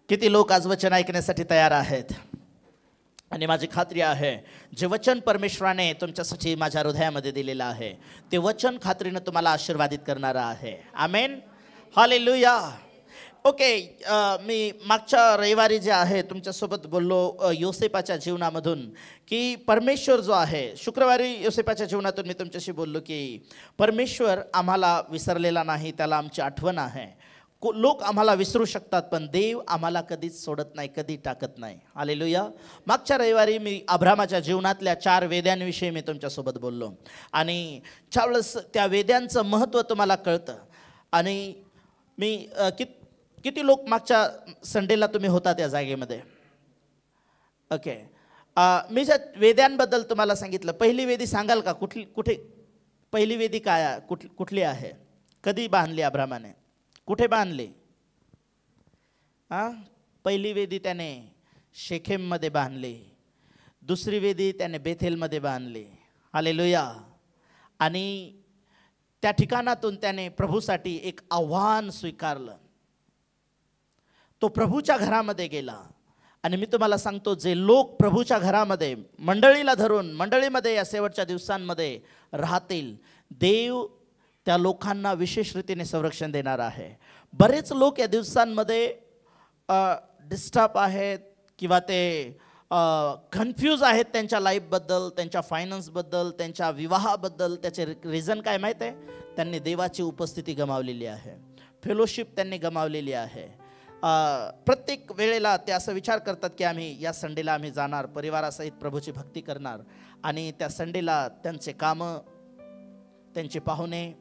किती लोक आज वचन ऐकण्यासाठी तयार आहेत? आणि माझी खात्री आहे जे वचन परमेश्वराने तुमच्यासाठी माझ्या हृदयामध्ये दिलेलं आहे ते वचन खात्रीनं तुम्हाला आशीर्वादित करणारं आहे. आमेन, हालेलुया. ओके, मी मागच्या रविवारी जे आहे तुमच्यासोबत बोललो योसेपाच्या जीवनामधून की परमेश्वर जो आहे, शुक्रवारी योसेपाच्या जीवनातून मी तुमच्याशी बोललो की परमेश्वर आम्हाला विसरलेला नाही, त्याला आमची आठवण आहे. लोक आम्हाला विसरू शकतात पण देव आम्हाला कधीच सोडत नाही, कधी टाकत नाही. हालेलुया. मागच्या रविवारी मी अब्रामाच्या जीवनातल्या 4 वेद्यांविषयी मी तुमच्यासोबत बोललो आणि त्यावेळेस त्या वेद्यांचं महत्त्व तुम्हाला कळतं. आणि मी किती लोक मागच्या संडेला तुम्ही होता त्या जागेमध्ये? ओके, मी ज्या वेद्यांबद्दल तुम्हाला सांगितलं, पहिली वेदी सांगाल का? कुठे पहिली वेदी काय कुठली आहे? कधी बांधली अब्रामाने? कुठे बांधली? पहिली वेदी त्याने शेखेममध्ये बांधली, दुसरी वेदी त्याने बेथेलमध्ये बांधली. हालेलुया. आणि त्या ठिकाणातून त्याने प्रभूसाठी एक आव्हान स्वीकारलं. तो प्रभूच्या घरामध्ये गेला आणि मी तुम्हाला सांगतो जे लोक प्रभूच्या घरामध्ये मंडळीला धरून मंडळीमध्ये या शेवटच्या दिवसांमध्ये राहतील, देव त्या लोकांना विशेष रीतीने संरक्षण देणार आहे. बरेच लोक या दिवसांमध्ये डिस्टर्ब आहेत किंवा ते कन्फ्यूज आहेत त्यांच्या लाईफबद्दल, त्यांच्या फायनान्सबद्दल, त्यांच्या विवाहाबद्दल. त्याचे रिझन काय माहीत आहे? त्यांनी देवाची उपस्थिती गमावलेली आहे, फेलोशिप त्यांनी गमावलेली आहे. प्रत्येक वेळेला ते असं विचार करतात की आम्ही या संडेला आम्ही जाणार, परिवारासहित प्रभूची भक्ती करणार, आणि त्या संडेला त्यांचे कामं, त्यांचे पाहुणे,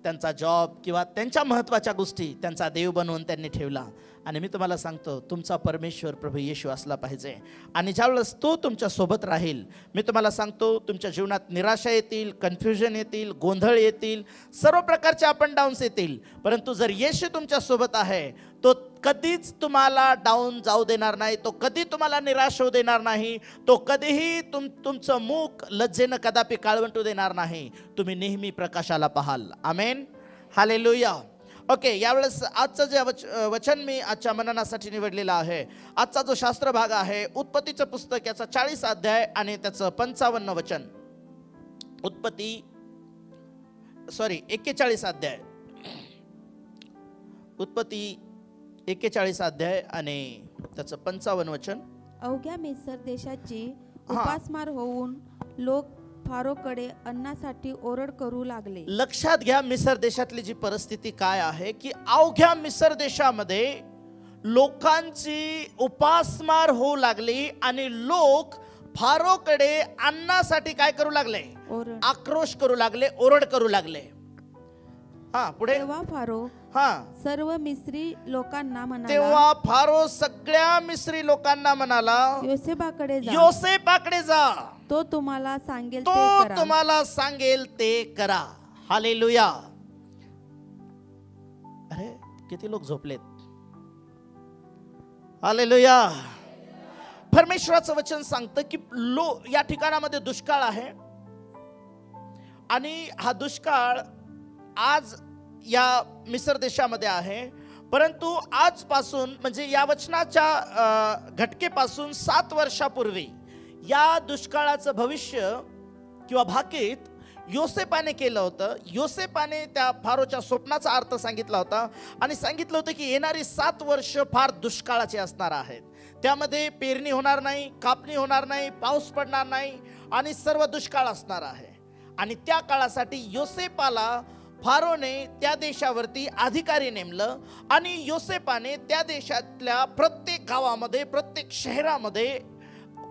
त्यांचा जॉब किंवा त्यांच्या महत्त्वाच्या गोष्टी त्यांचा देव बनवून त्यांनी ठेवला. आणि मी तुम्हाला सांगतो तुमचा परमेश्वर प्रभू येशू असला पाहिजे. आणि ज्यावेळेस तो तुमच्या सोबत राहील, मी तुम्हाला सांगतो तुमच्या जीवनात निराशा येतील, कन्फ्युजन येतील, गोंधळ येतील, सर्व प्रकारचे अप अँड डाऊन्स येतील, परंतु जर येशू तुमच्या सोबत आहे तो कधीच तुम्हाला डाऊन जाऊ देणार नाही, तो कधी तुम्हाला निराश होऊ देणार नाही, तो कधीही तुमचं मुख लज्जेनं कदापि काळवंटू देणार नाही. तुम्ही नेहमी प्रकाशाला पाहाल. आमेन, हालेलुया. ओके, यावेळेस आजचं जे वचन मी आजच्या मननासाठी निवडलेलं आहे, आजचा जो शास्त्र भाग आहे उत्पत्तीचं पुस्तक, याचा 40 अध्याय आणि त्याचं 55 वचन. 41 अध्याय, उत्पत्ती 41 अध्याय आणि त्याचं 55 वचन. अवघ्या मिस्र देशाची उपासमार होऊन लोक फारोकडे अन्नासाठी ओरड करू लागले. लक्षात घ्या मिस्र देशातली जी परिस्थिती काय आहे की अवघ्या मिस्र देशामध्ये लोकांची उपासमार होऊ लागली आणि लोक फारोकडे अन्नासाठी काय करू लागले? आक्रोश करू लागले, ओरड करू लागले. पुढे. तेव्हा फारो सर्व मिस्री लोकांना म्हणाला, तेव्हा फारो सगळ्या मिस्री लोकांना म्हणाला, योसेपाकडे जा, तो तुम्हाला सांगेल ते करा. हालेलुया. अरे किती लोक झोपलेत. हालेलुया. परमेश्वराचं वचन सांगतं की या ठिकाणामध्ये दुष्काळ आहे आणि हा दुष्काळ आज या मिस्र देशामध्ये आहे, परंतु आजपासून म्हणजे या वचनाच्या घटकेपासून 7 वर्षापूर्वी या दुष्काळाचं भविष्य किंवा भाकीत योसेपाने केलं होतं. योसेपाने त्या फारोच्या स्वप्नाचा अर्थ सांगितला होता आणि सांगितलं होतं की येणारी 7 वर्ष फार दुष्काळाचे असणार आहेत. त्यामध्ये पेरणी होणार नाही, कापणी होणार नाही, पाऊस पडणार नाही आणि सर्व दुष्काळ असणार आहे. आणि त्या काळासाठी योसेपाला फारोने त्या देशावरती अधिकारी नेमलं आणि योसेपाने त्या देशातल्या प्रत्येक गावामध्ये, प्रत्येक शहरामध्ये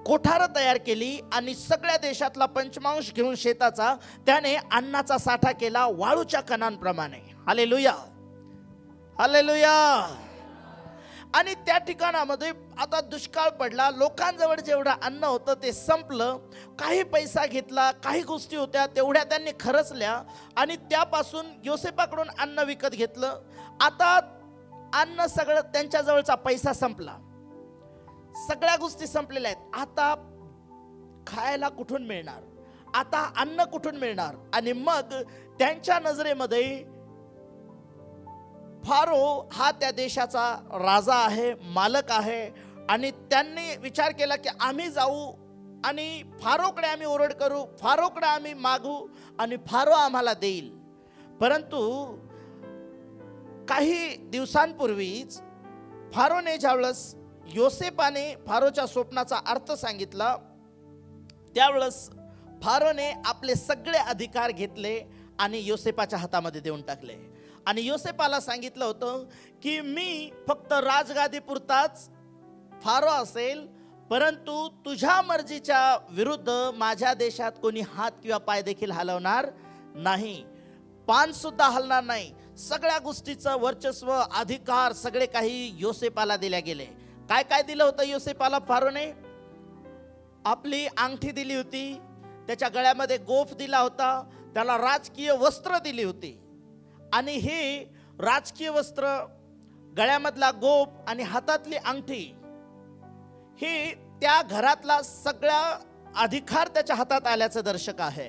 कोठारं तयार केली आणि सगळ्या देशातला पंचमांश घेऊन शेताचा त्याने अन्नाचा साठा केला वाळूच्या कणांप्रमाणे. Hallelujah, hallelujah. आणि त्या ठिकाणामध्ये आता दुष्काळ पडला, लोकांजवळ जेवढं अन्न होतं ते संपलं. काही पैसा घेतला, काही गोष्टी होत्या तेवढ्या त्यांनी खर्चल्या आणि त्यापासून योसेपाकडून अन्न विकत घेतलं. आता अन्न सगळं त्यांच्याजवळचा पैसा संपला, सगळ्या गोष्टी संपलेल्या आहेत. आता खायला कुठून मिळणार, आता अन्न कुठून मिळणार? आणि मग त्यांच्या नजरेमध्ये फारो हा त्या देशाचा राजा आहे, मालक आहे. आणि त्यांनी विचार केला की आम्ही जाऊ आणि फारोकडे आम्ही ओरड करू, फारोकडे आम्ही मागू आणि फारो आम्हाला देईल. परंतु काही दिवसांपूर्वीच फारोने ज्यावेळेस योसेपाने फारोच्या स्वप्नाचा अर्थ सांगितला, त्यावेळेस फारोने आपले सगळे अधिकार घेतले आणि योसेपाच्या हातामध्ये देऊन टाकले. आणि योसेपाला सांगितलं होतं की मी फक्त राजगादीपुरताच फारो असेल, परंतु तुझ्या मर्जीच्या विरुद्ध माझ्या देशात कोणी हात किंवा पाय देखील हलवणार नाही, पान सुद्धा हलणार नाही. सगळ्या गोष्टीचं वर्चस्व, अधिकार सगळे काही योसेपाला दिले गेले. काय काय दिलं होतं योसेपाला फारोने? आपली अंगठी दिली होती, त्याच्या गळ्यामध्ये गोफ दिला होता, त्याला राजकीय वस्त्र दिली होती. आणि हे राजकीय वस्त्र, गळ्यामधला गोफ आणि हातातली अंगठी, हे त्या घरातला सगळा अधिकार त्याच्या हातात आल्याचं दर्शक आहे.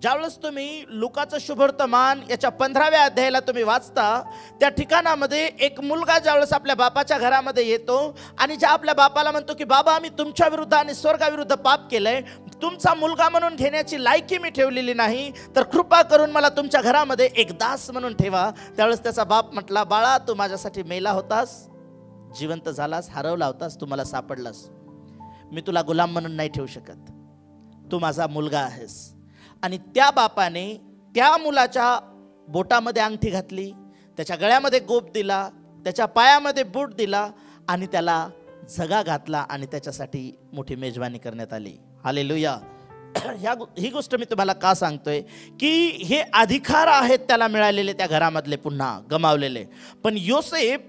ज्यावेळेस तुम्ही लुकाचं शुभवर्तमान याच्या 15व्या अध्यायाला तुम्ही वाचता, त्या ठिकाणामध्ये एक मुलगा ज्यावेळेस आपल्या बापाच्या घरामध्ये येतो आणि ज्या आपल्या बापाला म्हणतो की बाबा आम्ही तुमच्या विरुद्ध आणि स्वर्गाविरुद्ध पाप केलंय, तुमचा मुलगा म्हणून घेण्याची लायकी मी ठेवलेली नाही, तर कृपा करून मला तुमच्या घरामध्ये एक दास म्हणून ठेवा. त्यावेळेस त्याचा बाप म्हटला, बाळा तू माझ्यासाठी मेला होतास, जिवंत झालास, हरवला होतास, तू मला सापडलास, मी तुला गुलाम म्हणून नाही ठेवू शकत, तू माझा मुलगा आहेस. आणि त्या बापाने त्या मुलाच्या बोटामध्ये अंगठी घातली, त्याच्या गळ्यामध्ये गोप दिला, त्याच्या पायामध्ये बूट दिला आणि त्याला झगा घातला आणि त्याच्यासाठी मोठी मेजवानी करण्यात आली. हालेलुया. ही गोष्ट मी तुम्हाला का सांगतोय की हे अधिकार आहेत त्याला मिळालेले, त्या घरामधले पुन्हा गमावलेले. पण योसेफ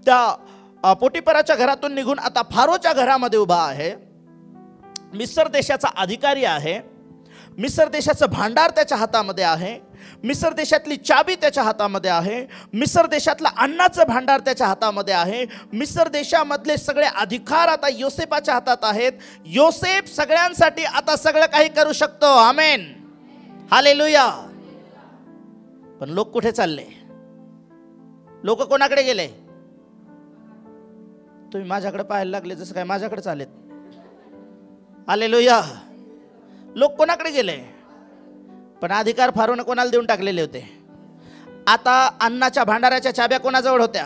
त्या पोटिफराच्या घरातून निघून आता फारोच्या घरामध्ये उभा आहे. मिस्र देशाचा अधिकारी आहे, मिस्र देशाचं भांडार त्याच्या हातामध्ये आहे, मिस्र देशातली चाबी त्याच्या हातामध्ये आहे, मिस्र देशातला अन्नाचं भांडार त्याच्या हातामध्ये आहे. मिस्र देशामधले सगळे अधिकार आता योसेपाच्या हातात आहेत. योसेफ सगळ्यांसाठी आता सगळं काही करू शकतो. आमेन, हालेलुया. पण लोक कुठे चालले? लोक कोणाकडे गेले? तुम्ही माझ्याकडे पाहायला लागले जसं काय माझ्याकडे चालेत. हालेलुया. लोक कोणाकडे गेले? पण अधिकार फारोने कोणाला देऊन टाकलेले होते? आता अन्नाच्या भांडाराच्या चाब्या कोणाजवळ होत्या?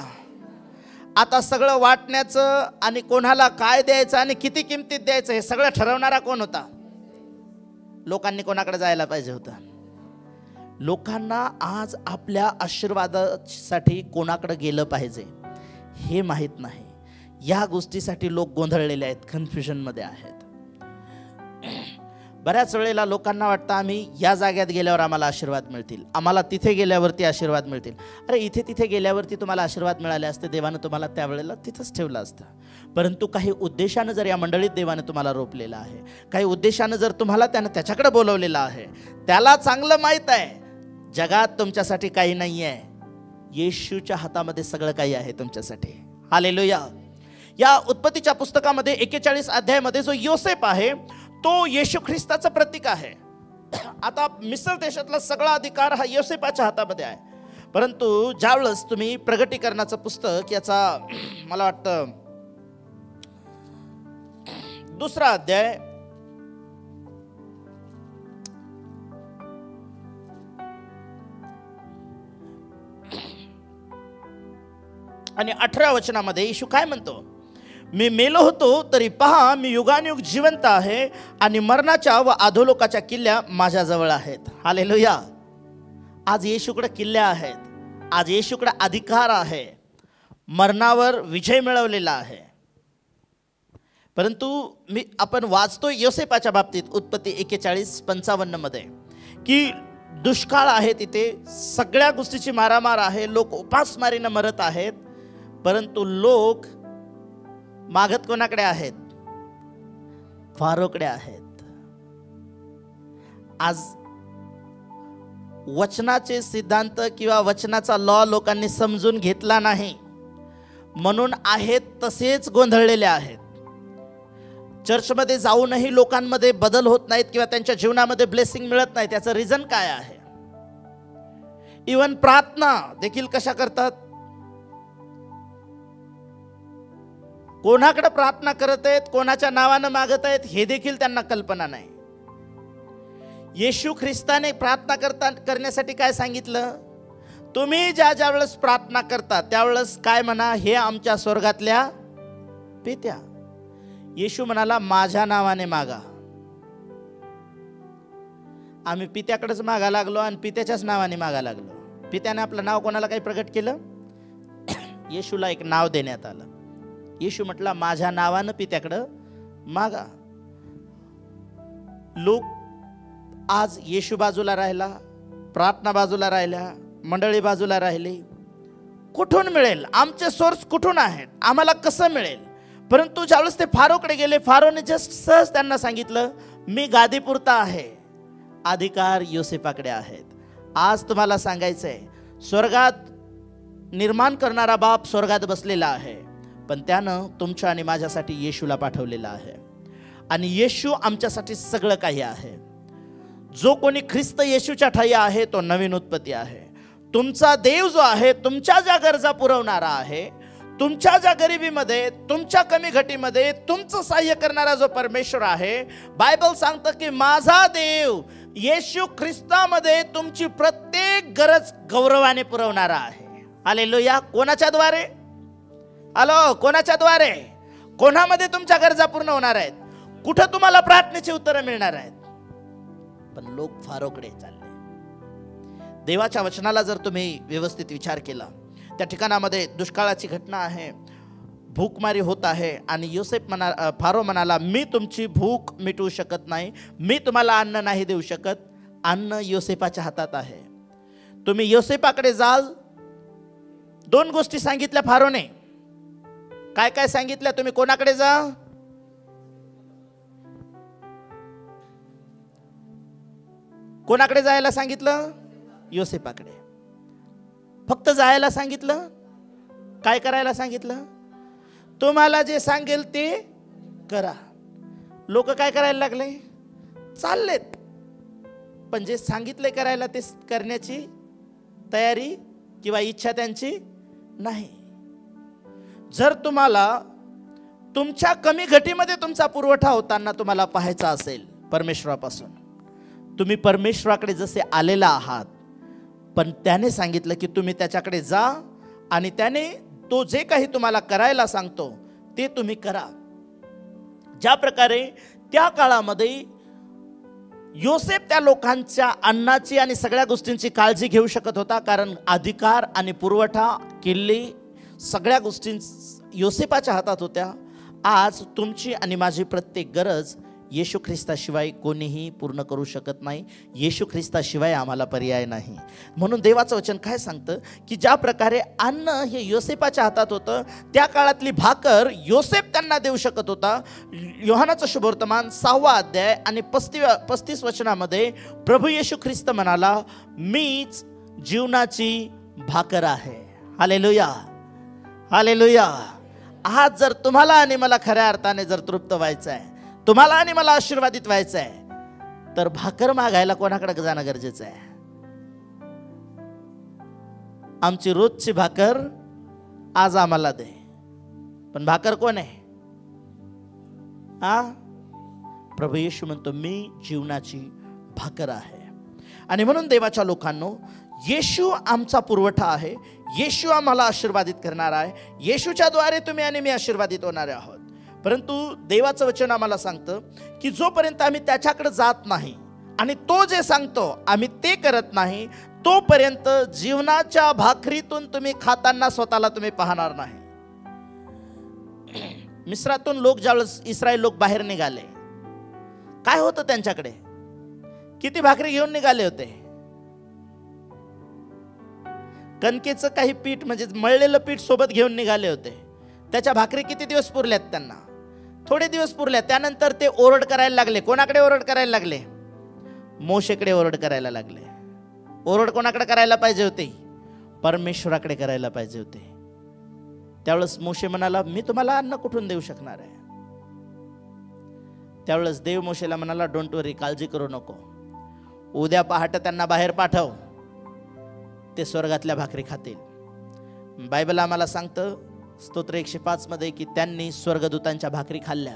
आता सगळं वाटण्याचं आणि कोणाला काय द्यायचं आणि किती किमतीत द्यायचं हे सगळं ठरवणारा कोण होता? लोकांनी कोणाकडे जायला पाहिजे होतं? लोकांना आज आपल्या आशीर्वादासाठी कोणाकडे गेलं पाहिजे हे माहीत नाही. या गोष्टीसाठी लोक गोंधळलेले आहेत, कन्फ्युजनमध्ये आहेत. बऱ्याच वेळेला लोकांना वाटतं आम्ही या जाग्यात गेल्यावर आम्हाला आशीर्वाद मिळतील, आम्हाला तिथे गेल्यावरती आशीर्वाद मिळतील. अरे इथे तिथे गेल्यावरती तुम्हाला आशीर्वाद मिळाले असते, देवानं तुम्हाला त्यावेळेला तिथंच ठेवलं असतं. परंतु काही उद्देशानं जर या मंडळीत देवानं तुम्हाला रोपलेलं आहे, काही उद्देशानं जर तुम्हाला त्यानं त्याच्याकडे बोलवलेलं आहे, त्याला चांगलं माहीत आहे जगात तुमच्यासाठी काही नाही आहे, येशूच्या हातामध्ये सगळं काही आहे तुमच्यासाठी. हालेलुया. या उत्पत्तीच्या पुस्तकामध्ये 41 अध्यायामध्ये जो योसेफ आहे तो येशू ख्रिस्ताचं प्रतीक आहे. आता मिस्र देशातला सगळा अधिकार हा योसेपाच्या हातामध्ये आहे. परंतु ज्यावेळेस तुम्ही प्रगटीकरणाचं पुस्तक याचा मला वाटतं 2रा अध्याय आणि 18व्या वचनामध्ये येशू काय म्हणतो? मी मेलो होतो तरी पहा मी युगानुयुग जिवंत आहे आणि मरणाच्या व अधोलोकाच्या किल्ल्या माझ्याजवळ आहेत. हालेलुया. आज येशूकडे किल्ल्या आहेत, आज येशूकडे अधिकार आहे, मरणावर विजय मिळवलेला आहे. परंतु आपण वाचतो योसेपाच्या बाबतीत उत्पत्ती 41:55 मध्ये की दुष्काळ आहे, तिथे सगळ्या गोष्टीची मारामार आहे, लोक उपासमारीनं मरत आहेत. परंतु लोक मागत कोणाकडे आहेत? फारोकडे आहेत. आज वचनाचे सिद्धांत किंवा वचनाचा लॉ लोकांनी समजून घेतला नाही म्हणून आहेत तसेच गोंधळलेले आहेत. चर्चमध्ये जाऊनही लोकांमध्ये बदल होत नाहीत किंवा त्यांच्या जीवनामध्ये ब्लेसिंग मिळत नाही. त्याचं रिझन काय आहे? इवन प्रार्थना देखील कशा करतात? कोणाकडे प्रार्थना करत आहेत, कोणाच्या नावानं मागत आहेत हे देखील त्यांना कल्पना नाही. येशू ख्रिस्ताने प्रार्थना करण्यासाठी काय सांगितलं? तुम्ही ज्या वेळेस प्रार्थना करता त्यावेळेस काय म्हणा, हे आमच्या स्वर्गातल्या पित्या. येशू म्हणाला माझ्या नावाने मागा. आम्ही पित्याकडेच मागा लागलो आणि पित्याच्याच नावाने मागा लागलो. पित्याने आपलं नाव कोणाला काही प्रगट केलं? येशूला एक नाव देण्यात आलं. येशू म्हटला माझ्या नावानं पित्याकडं मागा. लोक आज येशू बाजूला राहिला, प्रार्थना बाजूला राहिल्या, मंडळी बाजूला राहिली. कुठून मिळेल? आमचे सोर्स कुठून आहेत? आम्हाला कसं मिळेल? परंतु ज्यावेळेस ते फारोकडे गेले, फारोने जस्ट सहज त्यांना सांगितलं मी गादीपुरता आहे, अधिकार योसेफाकडे आहेत. आज तुम्हाला सांगायचंय, स्वर्गात निर्माण करणारा बाप स्वर्गात बसलेला आहे, पण त्यानं तुमच्या आणि माझ्यासाठी येशूला पाठवलेला आहे. आणि येशू आमच्यासाठी सगळं काही आहे. जो कोणी ख्रिस्त येशूच्या ठाई आहे तो नवीन उत्पत्ती आहे. तुमचा देव जो आहे, तुमच्या ज्या गरजा पुरवणारा आहे, तुमच्या ज्या गरिबीमध्ये, तुमच्या कमी घटीमध्ये तुमचं सहाय्य करणारा जो परमेश्वर आहे, बायबल सांगतं की माझा देव येशू ख्रिस्तामध्ये तुमची प्रत्येक गरज गौरवाने पुरवणारा आहे. हालेलुया. कोणाच्या द्वारे? हॅलो, कोणाच्या द्वारे? कोणामध्ये तुमच्या गरजा पूर्ण होणार आहेत? कुठं तुम्हाला प्रार्थनेची उत्तरं मिळणार आहेत? पण लोक फारोकडे चालले. देवाच्या वचनाला जर तुम्ही व्यवस्थित विचार केला, त्या ठिकाणामध्ये दुष्काळाची घटना आहे, भूकमारी होत आहे आणि फारो म्हणाला मी तुमची भूक मिटवू शकत नाही, मी तुम्हाला अन्न नाही देऊ शकत. अन्न योसेफाच्या हातात आहे. तुम्ही योसेफाकडे जाल. दोन गोष्टी सांगितल्या फारोने. काय काय सांगितल्या? तुम्ही कोणाकडे जा? कोणाकडे जायला सांगितलं? योसेफाकडे. फक्त जायला सांगितलं? काय करायला सांगितलं? तुम्हाला जे सांगेल ते करा. लोक काय करायला लागले? चाललेत, पण जे सांगितले करायला ते करण्याची तयारी किंवा इच्छा त्यांची नाही. जर तुम्हाला तुमच्या कमी घटीमध्ये तुमचा पुरवठा होताना तुम्हाला पाहायचा असेल परमेश्वरापासून, तुम्ही परमेश्वराकडे जसे आलेला आहात, पण त्याने सांगितलं की तुम्ही त्याच्याकडे जा आणि त्याने तो जे काही तुम्हाला करायला सांगतो ते तुम्ही करा. ज्या प्रकारे त्या काळामध्ये योसेफ त्या लोकांच्या अन्नाची आणि सगळ्या गोष्टींची काळजी घेऊ शकत होता, कारण अधिकार आणि पुरवठा, किल्ले, सगळ्या गोष्टी योसेफाच्या हातात होत्या. आज तुमची आणि माझी प्रत्येक गरज येशू ख्रिस्ताशिवाय कोणीही पूर्ण करू शकत नाही. येशू ख्रिस्ताशिवाय आम्हाला पर्याय नाही. म्हणून देवाचं वचन काय सांगतं की ज्या प्रकारे अन्न हे योसेफाच्या हातात होतं, त्या काळातली भाकर योसेफ त्यांना देऊ शकत होता. योहानाचं शुभवर्तमान 6वा अध्याय आणि 35 वचनामध्ये प्रभू येशू ख्रिस्त म्हणाला मीच जीवनाची भाकर आहे. Hallelujah, hallelujah. आज जर तुम्हाला आणि मला खऱ्या अर्थाने जर तृप्त व्हायचं आहे, तुम्हाला आणि मला आशीर्वादित व्हायचं आहे, तर भाकर मागायला कोणाकडे जाणं गरजेचं आहे? आमची रोजची भाकर आज आम्हाला दे. पण भाकर कोण आहे? प्रभू येशू म्हणतो मी जीवनाची भाकर आहे. आणि म्हणून देवाच्या लोकांनो, येशू आमचा पुरवठा आहे. येशू आम्हाला आशीर्वादित करणार आहे. येशूच्या द्वारे तुम्ही आणि मी आशीर्वादित होणारे आहोत. परंतु देवाचं वचन आम्हाला सांगतं की जोपर्यंत आम्ही त्याच्याकडे जात नाही आणि तो जे सांगतो आम्ही ते करत नाही, तोपर्यंत जीवनाच्या भाकरीतून तुम्ही खाताना स्वतःला तुम्ही पाहणार नाही. मिस्रातून लोक ज्यावेळेस इस्रायल लोक बाहेर निघाले, काय होतं त्यांच्याकडे? किती भाकरी घेऊन निघाले होते? कणकेचं काही पीठ म्हणजे मळलेलं पीठ सोबत घेऊन निघाले होते. त्याच्या भाकरी किती दिवस पुरल्यात त्यांना? थोडे दिवस पुरल्यात. त्यानंतर ते ओरड करायला लागले. कोणाकडे ओरड करायला लागले? मोशेकडे ओरड करायला लागले. ओरड कोणाकडे करायला पाहिजे होते? परमेश्वराकडे करायला पाहिजे होते. त्यावेळेस मोशे म्हणाला मी तुम्हाला अन्न कुठून देऊ शकणार आहे? त्यावेळेस देव मोशेला म्हणाला डोंट वरी, काळजी करू नको. उद्या पहाटे त्यांना बाहेर पाठव. ते स्वर्गातल्या भाकरी खातील. बायबल आम्हाला सांगतं स्तोत्र 105 मध्ये की त्यांनी स्वर्गदूतांच्या भाकरी खाल्ल्या,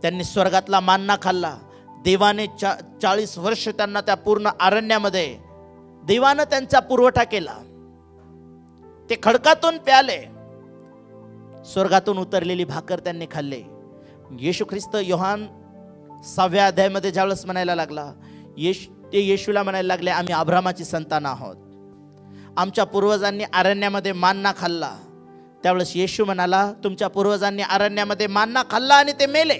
त्यांनी स्वर्गातला मान्ना खाल्ला. देवाने 40 वर्ष त्यांना त्या पूर्ण अरण्यामध्ये देवानं त्यांचा पुरवठा केला. ते खडकातून प्याले, स्वर्गातून उतरलेली भाकर त्यांनी खाल्ले. येशू ख्रिस्त योहान 6व्या अध्यायामध्ये ज्यावेळेस म्हणायला लागला, ते येशूला म्हणायला लागले, आम्ही अब्रामाची संतान आहोत, आमच्या पूर्वजांनी अरण्यामध्ये मान्ना खाल्ला. त्यावेळेस येशू म्हणाला, तुमच्या पूर्वजांनी अरण्यामध्ये मान्ना खाल्ला आणि ते मेले,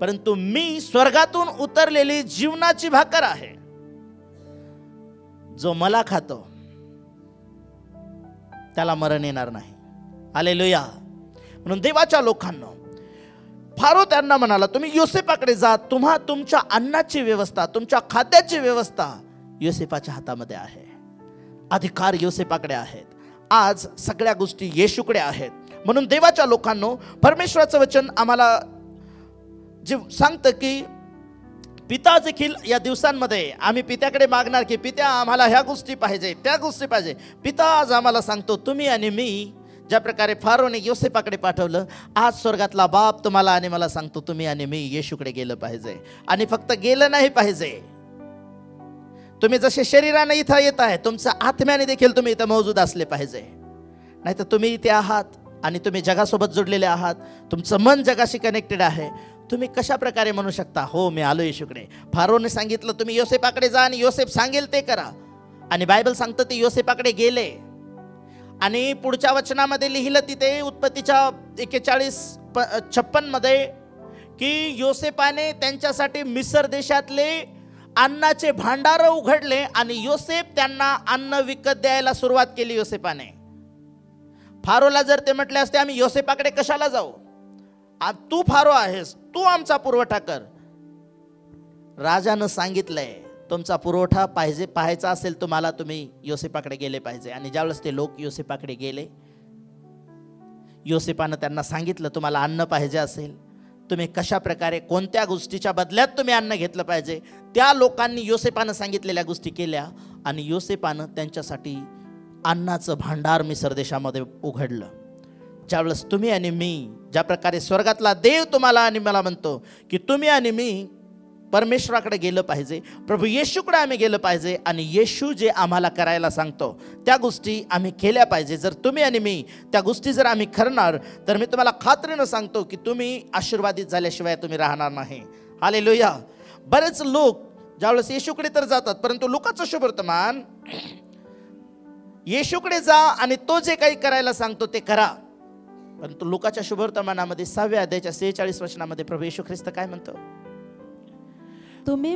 परंतु मी स्वर्गातून उतरलेली जीवनाची भाकर आहे. जो मला खातो त्याला मरण येणार नाही. हालेलुया. म्हणून देवाच्या लोकांना फारो त्यांना म्हणाला, तुम्ही योसेपाकडे जा, तुमच्या अन्नाची व्यवस्था, तुमच्या खाद्याची व्यवस्था योसेपाच्या हातामध्ये आहे. अधिकार योसेपाकडे आहेत. आज सगळ्या गोष्टी येशूकडे आहेत. म्हणून देवाच्या लोकांनो, परमेश्वराचं वचन आम्हाला जे सांगतं की पिता देखील या दिवसांमध्ये आम्ही पित्याकडे मागणार की पित्या आम्हाला ह्या गोष्टी पाहिजे, त्या गोष्टी पाहिजे. पिता आज आम्हाला सांगतो, तुम्ही आणि मी ज्या प्रकारे फारोने योसेपाकडे पाठवलं, आज स्वर्गातला बाप तुम्हाला आणि मला सांगतो, तुम्ही आणि मी येशूकडे गेलं पाहिजे. आणि फक्त गेलं नाही पाहिजे, तुम्ही जसे शरीराने इथं येत आहे, तुमच्या आत्म्याने देखील तुम्ही इथं मौजूद असले पाहिजे. नाहीतर तुम्ही इथे आहात आणि तुम्ही जगासोबत जोडलेले आहात, तुमचं मन जगाशी कनेक्टेड आहे. तुम्ही कशा प्रकारे म्हणू शकता, हो मी आलो येशूकडे? फारोने सांगितलं तुम्ही योसेपाकडे जा आणि योसेप सांगेल ते करा. आणि बायबल सांगतं ते योसेपाकडे गेले. आणि पुढच्या वचनामध्ये लिहिलं तिथे उत्पत्तीच्या 41:56 मध्ये की योसेपाने त्यांच्यासाठी मिस्र देशातले अन्नाचे भांडार उघडले आणि योसेप त्यांना अन्न विकत द्यायला सुरुवात केली. योसेपाने फारोला जर ते म्हटले असते, आम्ही योसेपाकडे कशाला जाऊ, तू फारो आहेस, तू आमचा पुरवठा कर. राजानं सांगितलंय तुमचा पुरवठा पाहायचा असेल तुम्हाला, तुम्ही योसेपाकडे गेले पाहिजे. आणि ज्यावेळेस ते लोक योसेपाकडे गेले, योसेपानं त्यांना सांगितलं तुम्हाला अन्न पाहिजे असेल, तुम्ही कशा प्रकारे कोणत्या गोष्टीच्या बदल्यात तुम्ही अन्न घेतलं पाहिजे. त्या लोकांनी योसेपानं सांगितलेल्या गोष्टी केल्या आणि योसेपानं त्यांच्यासाठी अन्नाचं भांडार मिस्र देशामध्ये उघडलं. ज्यावेळेस तुम्ही आणि मी, ज्या प्रकारे स्वर्गातला देव तुम्हाला आणि मला म्हणतो की तुम्ही आणि मी परमेश्वराकडे गेलं पाहिजे, प्रभू येशूकडे आम्ही गेलं पाहिजे आणि येशू जे आम्हाला करायला सांगतो त्या गोष्टी आम्ही केल्या पाहिजे. जर तुम्ही आणि मी त्या गोष्टी जर आम्ही करणार, तर मी तुम्हाला खात्रीनं सांगतो की तुम्ही आशीर्वादित झाल्याशिवाय तुम्ही राहणार नाही. हालेलुया. बरेच लोक ज्यावेळेस येशूकडे तर जातात, परंतु लुकाचं शुभवर्तमान, येशूकडे जा आणि तो जे काही करायला सांगतो ते करा. परंतु लुकाच्या शुभवर्तमानामध्ये 6व्या अध्यायाच्या 46 वचनामध्ये प्रभू येशू ख्रिस्त काय म्हणतो, तुम्ही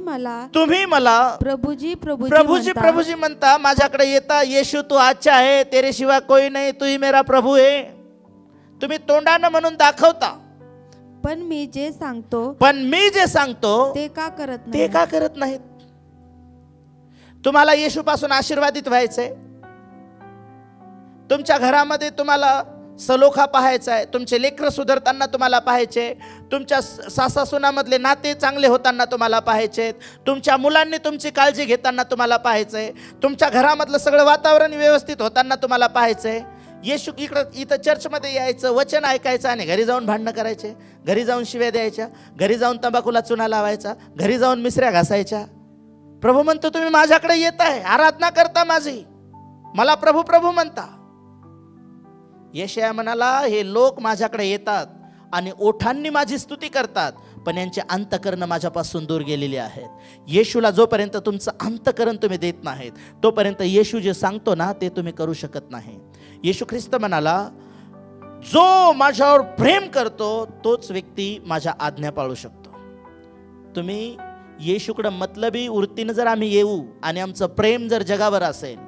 मला प्रभुजी प्रभुजी म्हणता, माझ्याकडे येता, येशू तू अच्छा है, तेरे शिवाय कोई नहीं, तू ही मेरा प्रभू है. तुम्ही तोंडानं म्हणून दाखवता, पण मी जे सांगतो ते का करत नाहीत. तुम्हाला येशू पासून आशीर्वादित व्हायचंय, तुमच्या घरामध्ये तुम्हाला सलोखा पाहायचा आहे, तुमचे लेकरं सुधारताना तुम्हाला पाहायचे, तुमच्या सासासुनामधले नाते चांगले होताना तुम्हाला पाहायचे, तुमच्या मुलांनी तुमची काळजी घेताना तुम्हाला पाहायचंय, तुमच्या घरामधलं सगळं वातावरण व्यवस्थित होताना तुम्हाला पाहायचंय. येशू इथं चर्चमध्ये यायचं, वचन ऐकायचं आणि घरी जाऊन भांडणं करायचे, घरी जाऊन शिव्या द्यायच्या, घरी जाऊन तंबाखूला चुना लावायचा, घरी जाऊन मिसऱ्या घासायच्या. प्रभू म्हणतो तुम्ही माझ्याकडे येत आहे, आराधना करता माझी, मला प्रभू प्रभू म्हणता. यशाया म्हणाला, हे लोक माझ्याकडे येतात आणि ओठांनी माझी स्तुती करतात, पण यांचे अंतकरण माझ्यापासून दूर गेलेले आहेत. येशूला जोपर्यंत तुमचं अंतकरण तुम्ही देत नाहीत, तोपर्यंत येशू जे सांगतो ना ते तुम्ही करू शकत नाही. येशू ख्रिस्त म्हणाला, जो माझ्यावर प्रेम करतो तोच व्यक्ती माझ्या आज्ञा पाळू शकतो. तुम्ही येशूकडे मतलबी वृत्तीनं जर आम्ही येऊ आणि आमचं प्रेम जर जगावर असेल,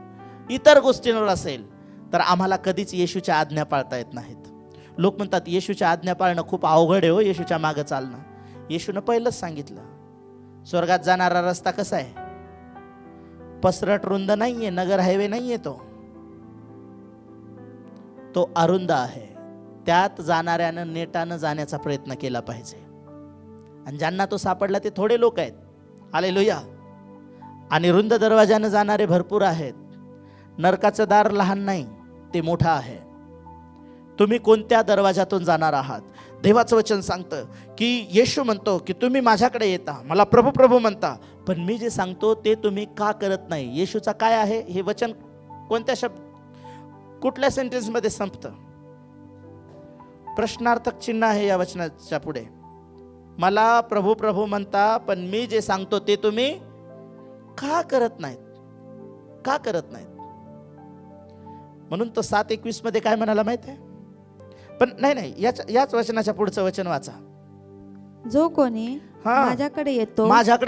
इतर गोष्टींवर असेल, तर आम्हाला कधीच येशूच्या आज्ञा पाळता येत नाहीत. लोक म्हणतात येशूच्या आज्ञा पाळणं खूप अवघड आहे हो, येशूच्या मागं चालणं. येशूनं पहिलंच सांगितलं, स्वर्गात जाणारा रस्ता कसा आहे, पसरट रुंद नाहीये, नगर हायवे नाहीये, तो अरुंद आहे. त्यात जाणाऱ्यानं नेटानं जाण्याचा प्रयत्न केला पाहिजे. आणि ज्यांना तो सापडला ते थोडे लोक आहेत. हालेलुया. आणि रुंद दरवाजाने जाणारे भरपूर आहेत. नरकाचं दार लहान नाही, ते मोठं आहे. तुम्ही कोणत्या दरवाजातून जाणार आहात? देवाचं वचन सांगतं की येशू म्हणतो की तुम्ही माझ्याकडे येता, मला प्रभू प्रभू म्हणता, पण मी जे सांगतो ते तुम्ही का करत नाही? येशूचा काय आहे हे वचन? कोणत्या कुठल्या सेंटेन्समध्ये संपतं? प्रश्नार्थक चिन्ह आहे या वचनाच्या पुढे. मला प्रभू प्रभू म्हणता, पण मी जे सांगतो ते तुम्ही का करत नाहीत? का करत नाहीत? म्हणून तो 7:21 मध्ये काय म्हणाला माहिती आहे? पण नाही, याच वचनाच्या पुढचं वचन वाचा. जो कोणी माझ्याकडे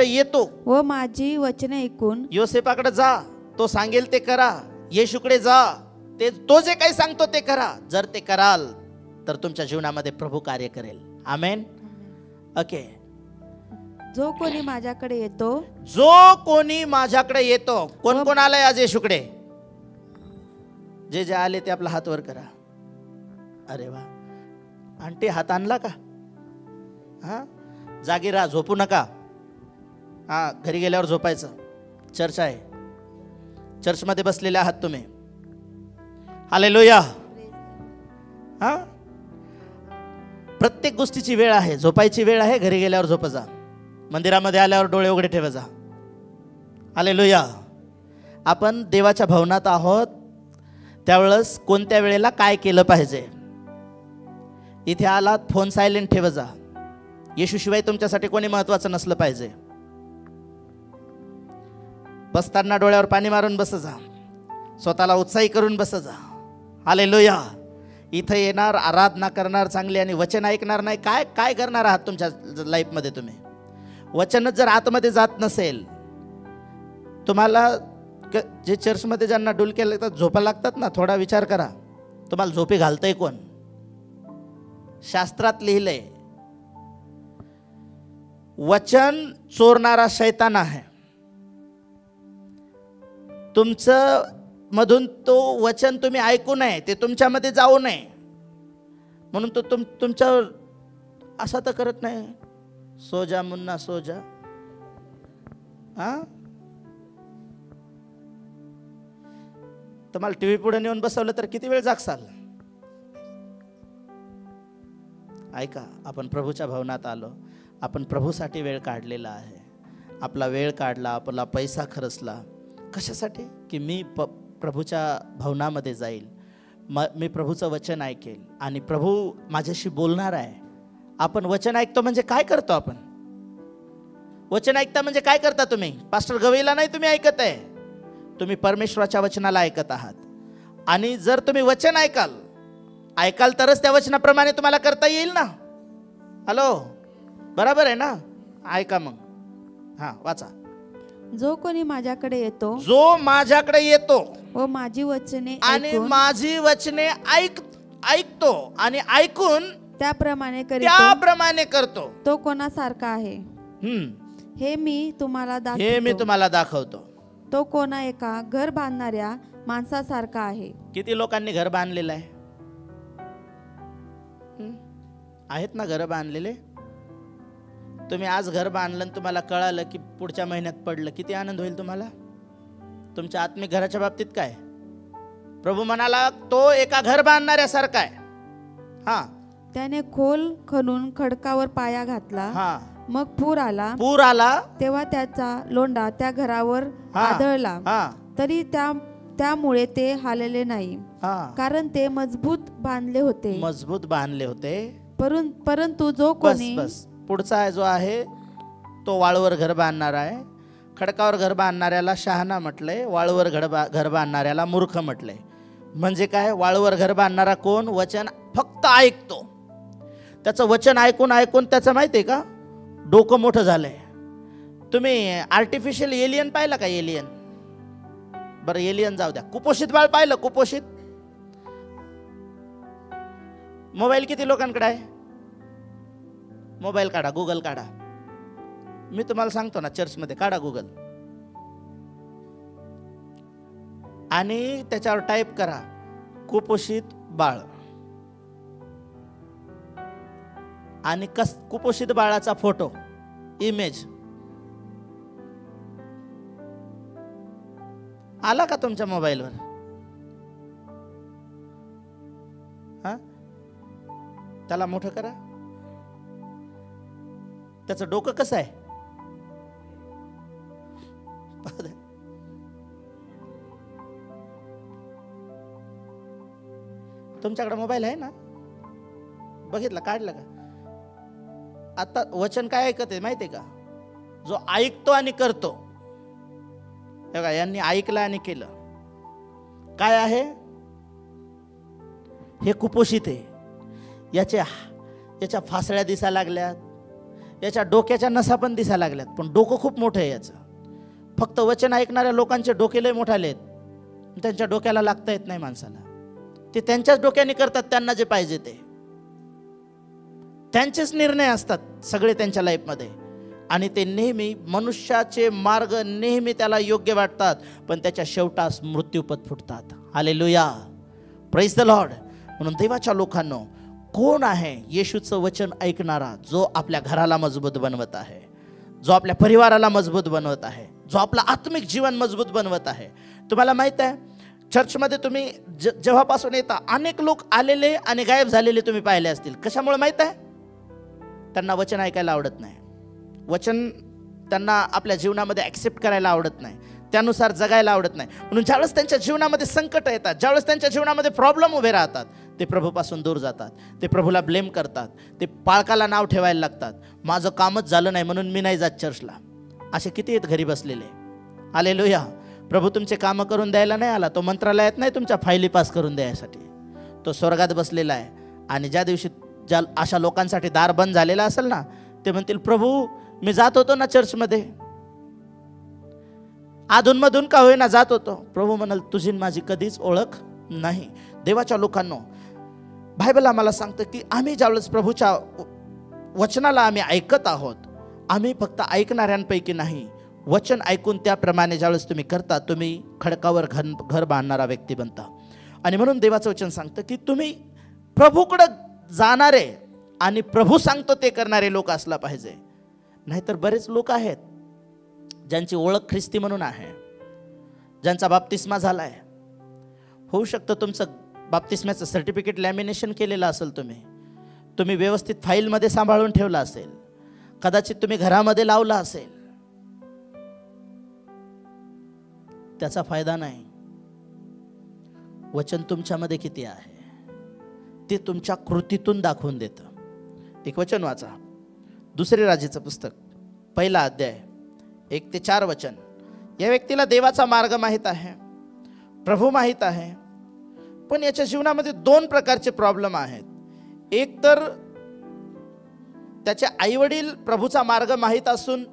येतो व माझी वचने ऐकून. योसेपाकडे जा, तो सांगेल ते करा. येशूकडे जा, तो जे काही सांगतो ते करा. जर ते कराल तर तुमच्या जीवनामध्ये प्रभू कार्य करेल. आमेन. ओके. जो कोणी माझ्याकडे येतो. कोण कोण आलंय आज येशूकडे? जे आले ते आपला हात वर करा. अरे वा. आंटी हात आणला का? हा, जागी राहा, झोपू नका. हा, घरी गेल्यावर झोपायचं. चर्च आहे, चर्चमध्ये बसलेले आहात तुम्ही. हालेलुया. हा, प्रत्येक गोष्टीची वेळ आहे. झोपायची वेळ आहे, घरी गेल्यावर झोप जा. मंदिरामध्ये आल्यावर डोळे उघडे ठेवा जा. हालेलुया. आपण देवाच्या भवनात आहोत, त्यावेळेस कोणत्या वेळेला काय केलं पाहिजे? इथे आलात, फोन सायलेंट ठेवा जा. येशूशिवाय तुमच्यासाठी कोणी महत्वाचं नसलं पाहिजे. बसताना डोळ्यावर पाणी मारून बस जा. स्वतःला उत्साही करून बस जा. हालेलुया. इथं येणार, आराधना करणार चांगली, आणि वचन ऐकणार नाही. काय करणार आहात तुमच्या लाईफमध्ये? तुम्ही वचनच जर आतमध्ये जात नसेल, तुम्हाला जे चर्चमध्ये ज्यांना डुलके लागतात, झोपा लागतात ना, थोडा विचार करा, तुम्हाला झोपी घालतंय कोण? शास्त्रात लिहिलंय, वचन चोरणारा शैतान आहे. तुमचं मधून तो वचन तुम्ही ऐकू नये, ते तुमच्यामध्ये जाऊ नये म्हणून तो तुमच्यावर असा तर करत नाही. सोजा मुन्ना सोजा. हा, तुम्हाला टीव्ही पुढे नेऊन बसवलं तर किती वेळ जागसाल? ऐका, आपण प्रभूच्या भवनात आलो, आपण प्रभूसाठी वेळ काढलेला आहे. आपला वेळ काढला, आपला पैसा खर्चला. कशासाठी? की मी प्रभूच्या भवनामध्ये जाईल, मी प्रभूचं वचन ऐकेल आणि प्रभू माझ्याशी बोलणार आहे. आपण वचन ऐकतो म्हणजे काय करतो? आपण वचन ऐकता म्हणजे काय करता? तुम्ही पास्टर गवईला नाही तुम्ही ऐकत आहे, तुम्ही परमेश्वराच्या वचनाला ऐकत आहात. आणि जर तुम्ही वचन ऐकाल तरच त्या वचनाप्रमाणे तुम्हाला करता येईल ना. हॅलो, बरोबर आहे ना? ऐका मग. हा, वाचा. जो कोणी माझ्याकडे येतो व माझी वचने आणि माझी वचने ऐकतो आणि ऐकून त्याप्रमाणे करतो, तो कोणासारखा आहे हे मी तुम्हाला दाखवतो. तो कोणा एका घर बांधणाऱ्या माणसासारखा आहे. किती लोकांनी घर बांधलेलं आहे? आहेत ना घर बांधलेले? तुम्ही आज घर बांधलं आणि तुम्हाला कळालं की पुढच्या महिन्यात पडलं, किती आनंद होईल तुम्हाला? तुमच्या आत्मिक घराच्या बाबतीत काय? प्रभू म्हणाला तो एका घर बांधणाऱ्यासारखा आहे. हा, त्याने खोल खणून खडकावर पाया घातला. हा, मग पूर आला तेव्हा त्याचा लोंढा त्या घरावर आदळला. तरी त्यामुळे ते हालले नाही, कारण ते मजबूत बांधले होते. परंतु जो कोणी पुढचा जो आहे तो वाळूवर घर बांधणार आहे. खडकावर घर बांधणाऱ्याला शहाणा म्हटलंय, वाळूवर घर बांधणाऱ्याला मूर्ख म्हटलंय. म्हणजे काय? वाळूवर घर बांधणारा कोण? वचन फक्त ऐकतो. त्याचं वचन ऐकून त्याचं माहितीये का, डोकं मोठं झालंय. तुम्ही आर्टिफिशियल एलियन पाहिलं का? एलियन, बरं एलियन जाऊ द्या, कुपोषित बाळ पाहिलं? कुपोषित मोबाईल किती लोकांकडे आहे? मोबाईल काढा, गुगल काढा. मी तुम्हाला सांगतो ना, चर्चमध्ये काढा गुगल आणि त्याच्यावर टाईप करा कुपोषित बाळ, आणि कुपोषित बाळाचा फोटो, इमेज. आला का तुमच्या मोबाईलवर? हा, त्याला मोठं करा. त्याचं डोकं कसं आहे? तुमच्याकडे मोबाईल आहे ना? बघितलं, काढलं का? आता वचन काय ऐकत आहे माहिती आहे का? जो ऐकतो आणि करतो. बघा, यांनी ऐकलं आणि केलं. काय आहे? हे कुपोषित आहे. याच्या फासळ्या दिसायला लागल्यात, याच्या डोक्याच्या नसा पण दिसायला लागल्यात, पण डोकं खूप मोठं आहे याचं. फक्त वचन ऐकणाऱ्या लोकांचे डोके लय मोठाले आहेत. त्यांच्या डोक्याला लागता येत नाही माणसाला. ते त्यांच्याच डोक्याने करतात त्यांना जे पाहिजे ते. त्यांचेच निर्णय असतात सगळे त्यांच्या लाईफमध्ये. आणि ते नेहमी मनुष्याचे मार्ग नेहमी त्याला योग्य वाटतात, पण त्याच्या शेवटास मृत्यूपथ फुटतात. Hallelujah, praise the Lord. म्हणून देवाच्या लोकांनो, कोण आहे येशूचं वचन ऐकणारा, जो आपल्या घराला मजबूत बनवत आहे, जो आपल्या परिवाराला मजबूत बनवत आहे, जो आपलं आत्मिक जीवन मजबूत बनवत आहे. तुम्हाला माहित आहे, चर्चमध्ये तुम्ही जेव्हापासून येता अनेक लोक आलेले आणि गायब झालेले तुम्ही पाहिले असतील. कशामुळे माहित आहे? त्यांना वचन ऐकायला आवडत नाही. वचन त्यांना आपल्या जीवनामध्ये ॲक्सेप्ट करायला आवडत नाही, त्यानुसार जगायला आवडत नाही. म्हणून ज्यावेळेस त्यांच्या जीवनामध्ये संकट येतात, ज्यावेळेस त्यांच्या जीवनामध्ये प्रॉब्लेम उभे राहतात, ते प्रभूपासून दूर जातात. ते प्रभूला ब्लेम करतात. ते पाळकाला नाव ठेवायला लागतात. माझं कामच झालं नाही म्हणून मी नाही जात चर्चला. असे किती आहेत घरी बसलेले. हालेलुया. प्रभू तुमचे कामं करून द्यायला नाही आला. तो मंत्रालयात नाही तुमच्या फायली पास करून द्यायसाठी. तो स्वर्गात बसलेला आहे. आणि ज्या दिवशी ज्या अशा लोकांसाठी दार बंद झालेला असेल ना, ते म्हणतील, प्रभू मी जात होतो ना चर्चमध्ये, अधूनमधून का होईना जात होतो. प्रभू म्हणाल, तुझी माझी कधीच ओळख नाही. देवाच्या लोकांनो, बायबल आम्हाला सांगतं की आम्ही ज्यावेळेस प्रभूच्या वचनाला आम्ही ऐकत आहोत, आम्ही फक्त ऐकणाऱ्यांपैकी नाही, वचन ऐकून त्याप्रमाणे ज्यावेळेस तुम्ही करता, तुम्ही खडकावर घर बांधणारा व्यक्ती बनता. आणि म्हणून देवाचं वचन सांगतं की तुम्ही प्रभूकडं जाणारे आणि प्रभू सांगतो ते करणारे लोक असला पाहिजे. नाहीतर बरेच लोक आहेत ज्यांची ओळख ख्रिस्ती म्हणून आहे, ज्यांचा बाप्तिस्मा झाला आहे. होऊ शकतं तुमचं बाप्तिस्म्याचं सर्टिफिकेट लॅमिनेशन केलेलं असेल, तुम्ही व्यवस्थित फाईलमध्ये सांभाळून ठेवलं असेल, कदाचित तुम्ही घरामध्ये लावला असेल. त्याचा फायदा नाही. वचन तुमच्यामध्ये किती आहे ते तुमच्या कृतीतून दाखवून देतं. एक वचन वाचा, दुसरे राजाचं पुस्तक 1 अध्याय 1 ते 4 वचन. या व्यक्तीला देवाचा मार्ग माहीत आहे, प्रभू माहीत आहे, पण याच्या जीवनामध्ये 2 प्रकारचे प्रॉब्लेम आहेत. एक तर त्याचे आईवडील प्रभूचा मार्ग माहीत असून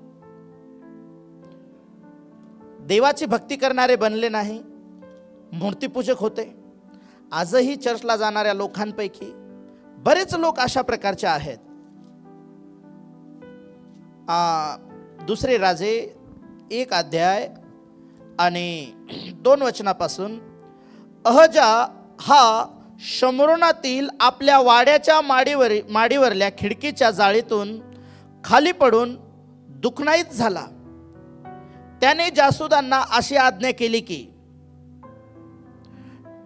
देवाची भक्ती करणारे बनले नाही, मूर्तीपूजक होते. आजही चर्चला जाणाऱ्या लोकांपैकी बरेच लोक अशा प्रकारचे आहेत. दुसरे राजे 1 अध्याय आणि 2 वचनापासून, अहजा हा शमरोनातील आपल्या वाड्याच्या माडीवरल्या खिडकीच्या जाळीतून खाली पडून दुखनाईत झाला. त्याने जासूदांना अशी आज्ञा केली की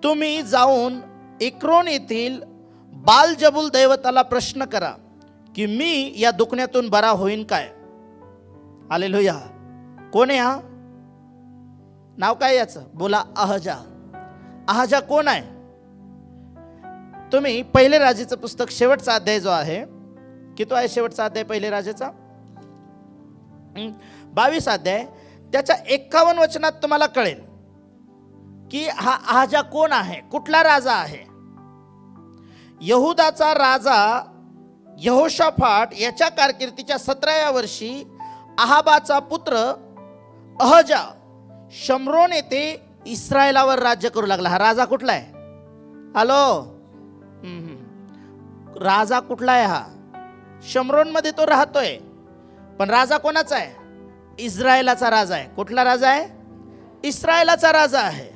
तुम्ही जाऊन एक्रोन येथील बालजबूल दैवताला प्रश्न करा की मी या दुखण्यातून बरा होईन काय. हालेलुया. कोण आहे हा? नाव काय याचं? बोला, अहजा. अहजा कोण आहे? तुम्ही 1 राजाचं पुस्तक शेवटचा अध्याय जो आहे, किती आहे शेवटचा अध्याय 1 राजाचा? 22 अध्याय, त्याच्या 51 वचनात तुम्हाला कळेल की हा अहजा कोण आहे, कुठला राजा आहे. यहुदाचा राजा यहोशाफाट याच्या कारकिर्दीच्या 17व्या वर्षी अहाबाचा पुत्र अहजा शमरोन येथे इस्रायलावर राज्य करू लागला. हा राजा कुठला आहे? हॅलो, राजा कुठला आहे? हा शमरोन मध्ये तो राहतोय, पण राजा कोणाचा आहे? इस्रायलाचा राजा आहे. कुठला राजा आहे? इस्रायलाचा राजा आहे.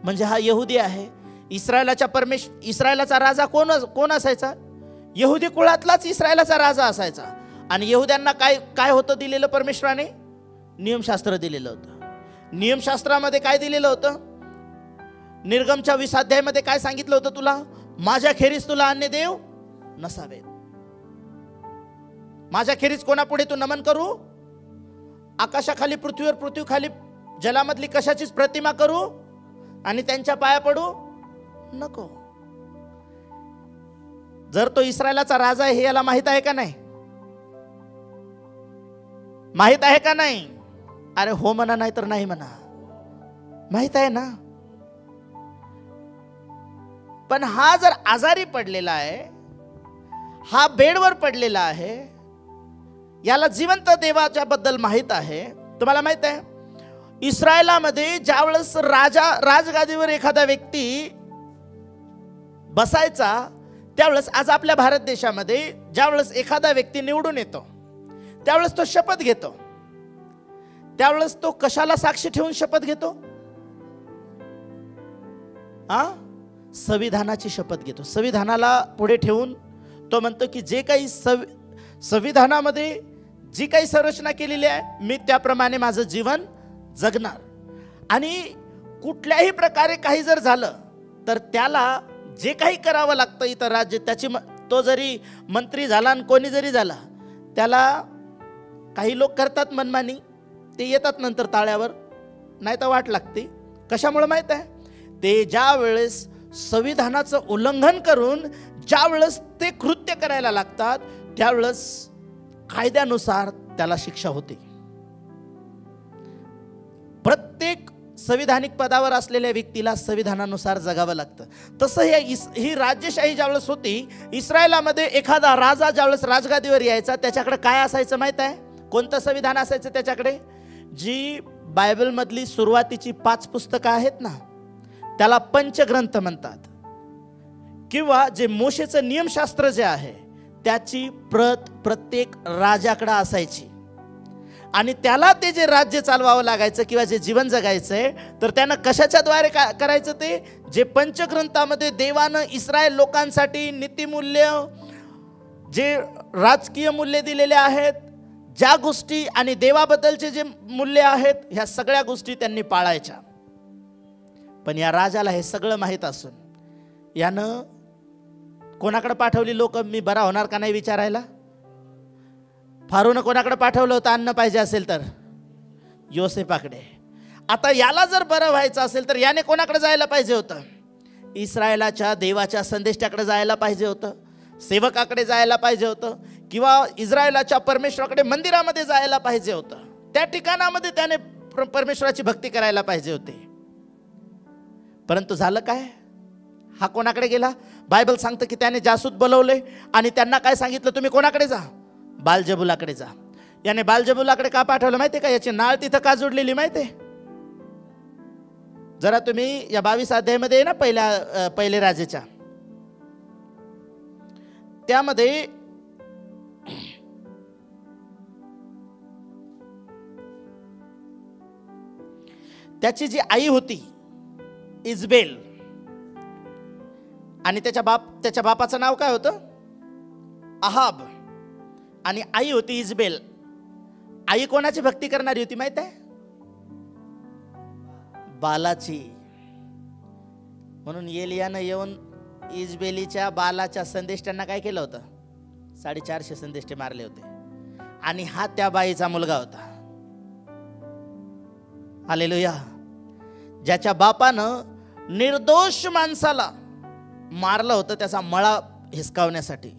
म्हणजे हा यहुदी आहे. इस्रायलाचा राजा कोण असायचा? यहुदी कुळातलाच इस्रायलाचा राजा असायचा. आणि यहुद्यांना काय होतं दिलेलं? परमेश्वराने नियमशास्त्र दिलेलं होतं. नियमशास्त्रामध्ये काय दिलेलं होतं? निर्गमच्या 20 अध्यायामध्ये काय सांगितलं होतं तुला? माझ्या खेरीज तुला अन्य देव नसावेत. माझ्या खेरीज कोणापुढे तू नमन करू? आकाशाखाली पृथ्वीवर, पृथ्वीखाली जलामधली कशाचीच प्रतिमा करू आणि त्यांच्या पाया पडू नको. जर तो इस्रायलाचा राजा आहे हे याला माहित आहे का नाही? माहित आहे का नाही? अरे हो म्हणा, नाही तर नाही म्हणा. माहित आहे ना. पण हा जर आजारी पडलेला आहे, हा बेडवर पडलेला आहे, याला जिवंत देवाच्या बद्दल माहित आहे. तुम्हाला माहित आहे इस्रायलामध्ये ज्यावेळेस राजगादीवर एखादा व्यक्ती बसायचा, त्यावेळेस आज आपल्या भारत देशामध्ये ज्यावेळेस एखादा व्यक्ती निवडून येतो, त्यावेळेस तो शपथ घेतो. त्यावेळेस तो कशाला साक्षी ठेवून शपथ घेतो? संविधानाची शपथ घेतो. संविधानाला पुढे ठेवून तो म्हणतो की जे काही संविधानामध्ये जी काही संरचना केलेली आहे, मी त्याप्रमाणे माझं जीवन जगणार. आणि कुठल्याही प्रकारे काही जर झालं तर त्याला जे काही करावं लागतं इतर राज्य, त्याची तो जरी मंत्री झाला आणि कोणी जरी झाला, त्याला काही लोक करतात मनमानी, ते येतात नंतर ताळ्यावर, नाही तर वाट लागते. कशामुळे माहित आहे? ते ज्या वेळेस संविधानाचं उल्लंघन करून ज्या वेळेस ते कृत्य करायला लागतात, त्यावेळेस कायद्यानुसार त्याला शिक्षा होते. प्रत्येक संविधानिक पदावर असलेल्या व्यक्तीला संविधानानुसार जगावं लागतं. तसं ही राज्यशाही ज्यावेळेस होती इस्रायलामध्ये, एखादा राजा ज्यावेळेस राजगादीवर यायचा, त्याच्याकडे काय असायचं माहित आहे? कोणतं संविधान असायचं त्याच्याकडे? जी बायबलमधली सुरुवातीची 5 पुस्तकं आहेत ना, त्याला पंचग्रंथ म्हणतात. किंवा जे मोशेचं नियमशास्त्र जे आहे त्याची प्रत प्रत्येक राजाकडे असायची. आणि त्याला ते जे राज्य चालवावं लागायचं किंवा जे जीवन जगायचंय, तर त्यानं कशाच्या द्वारे करायचं? ते जे पंचग्रंथामध्ये देवानं इस्रायल लोकांसाठी नीतिमूल्य, जे राजकीय मूल्य दिलेले आहेत, ज्या गोष्टी आणि देवाबद्दलचे जे मूल्य आहेत, ह्या सगळ्या गोष्टी त्यांनी पाळायच्या. पण या राजाला हे सगळं माहीत असून यानं कोणाकडे पाठवली लोक? मी बरा होणार का नाही विचारायला. फारोनं कोणाकडे पाठवलं होतं अन्न पाहिजे असेल तर? योसेफाकडे. आता याला जर बरं व्हायचं असेल तर याने कोणाकडे जायला पाहिजे होतं? इस्रायलाच्या देवाच्या संदेष्टाकडे जायला पाहिजे होतं, सेवकाकडे जायला पाहिजे होतं, किंवा इस्रायलाच्या परमेश्वराकडे मंदिरामध्ये जायला पाहिजे होतं. त्या ठिकाणामध्ये त्याने परमेश्वराची भक्ती करायला पाहिजे होते. परंतु झालं काय? हा कोणाकडे गेला? बायबल सांगतं की त्याने जासूद बोलवले आणि त्यांना काय सांगितलं? तुम्ही कोणाकडे जा? बालजबुलाकडे जा. याने बालजबुलाकडे का पाठवलं माहितीये का? याची नाळ तिथं का जोडलेली माहितीये? जरा तुम्ही या 22 अध्यायामध्ये ना पहिले राजेच्या, त्यामध्ये त्याची जी आई होती इजबेल, आणि त्याच्या बापाचं नाव काय होतं? अहाब. आणि आई होती इजबेल. आई कोणाची भक्ती करणारी होती माहित आहे? बालाची. म्हणून एलियानं येऊन इजबेलीच्या बालाच्या संदेष्टांना काय केलं होतं? 450 संदेष्टे मारले होते. आणि हा त्या बाईचा मुलगा होता. हालेलुया. ज्याच्या बापानं निर्दोष माणसाला मारलं होतं त्याचा मळा हिसकावण्यासाठी,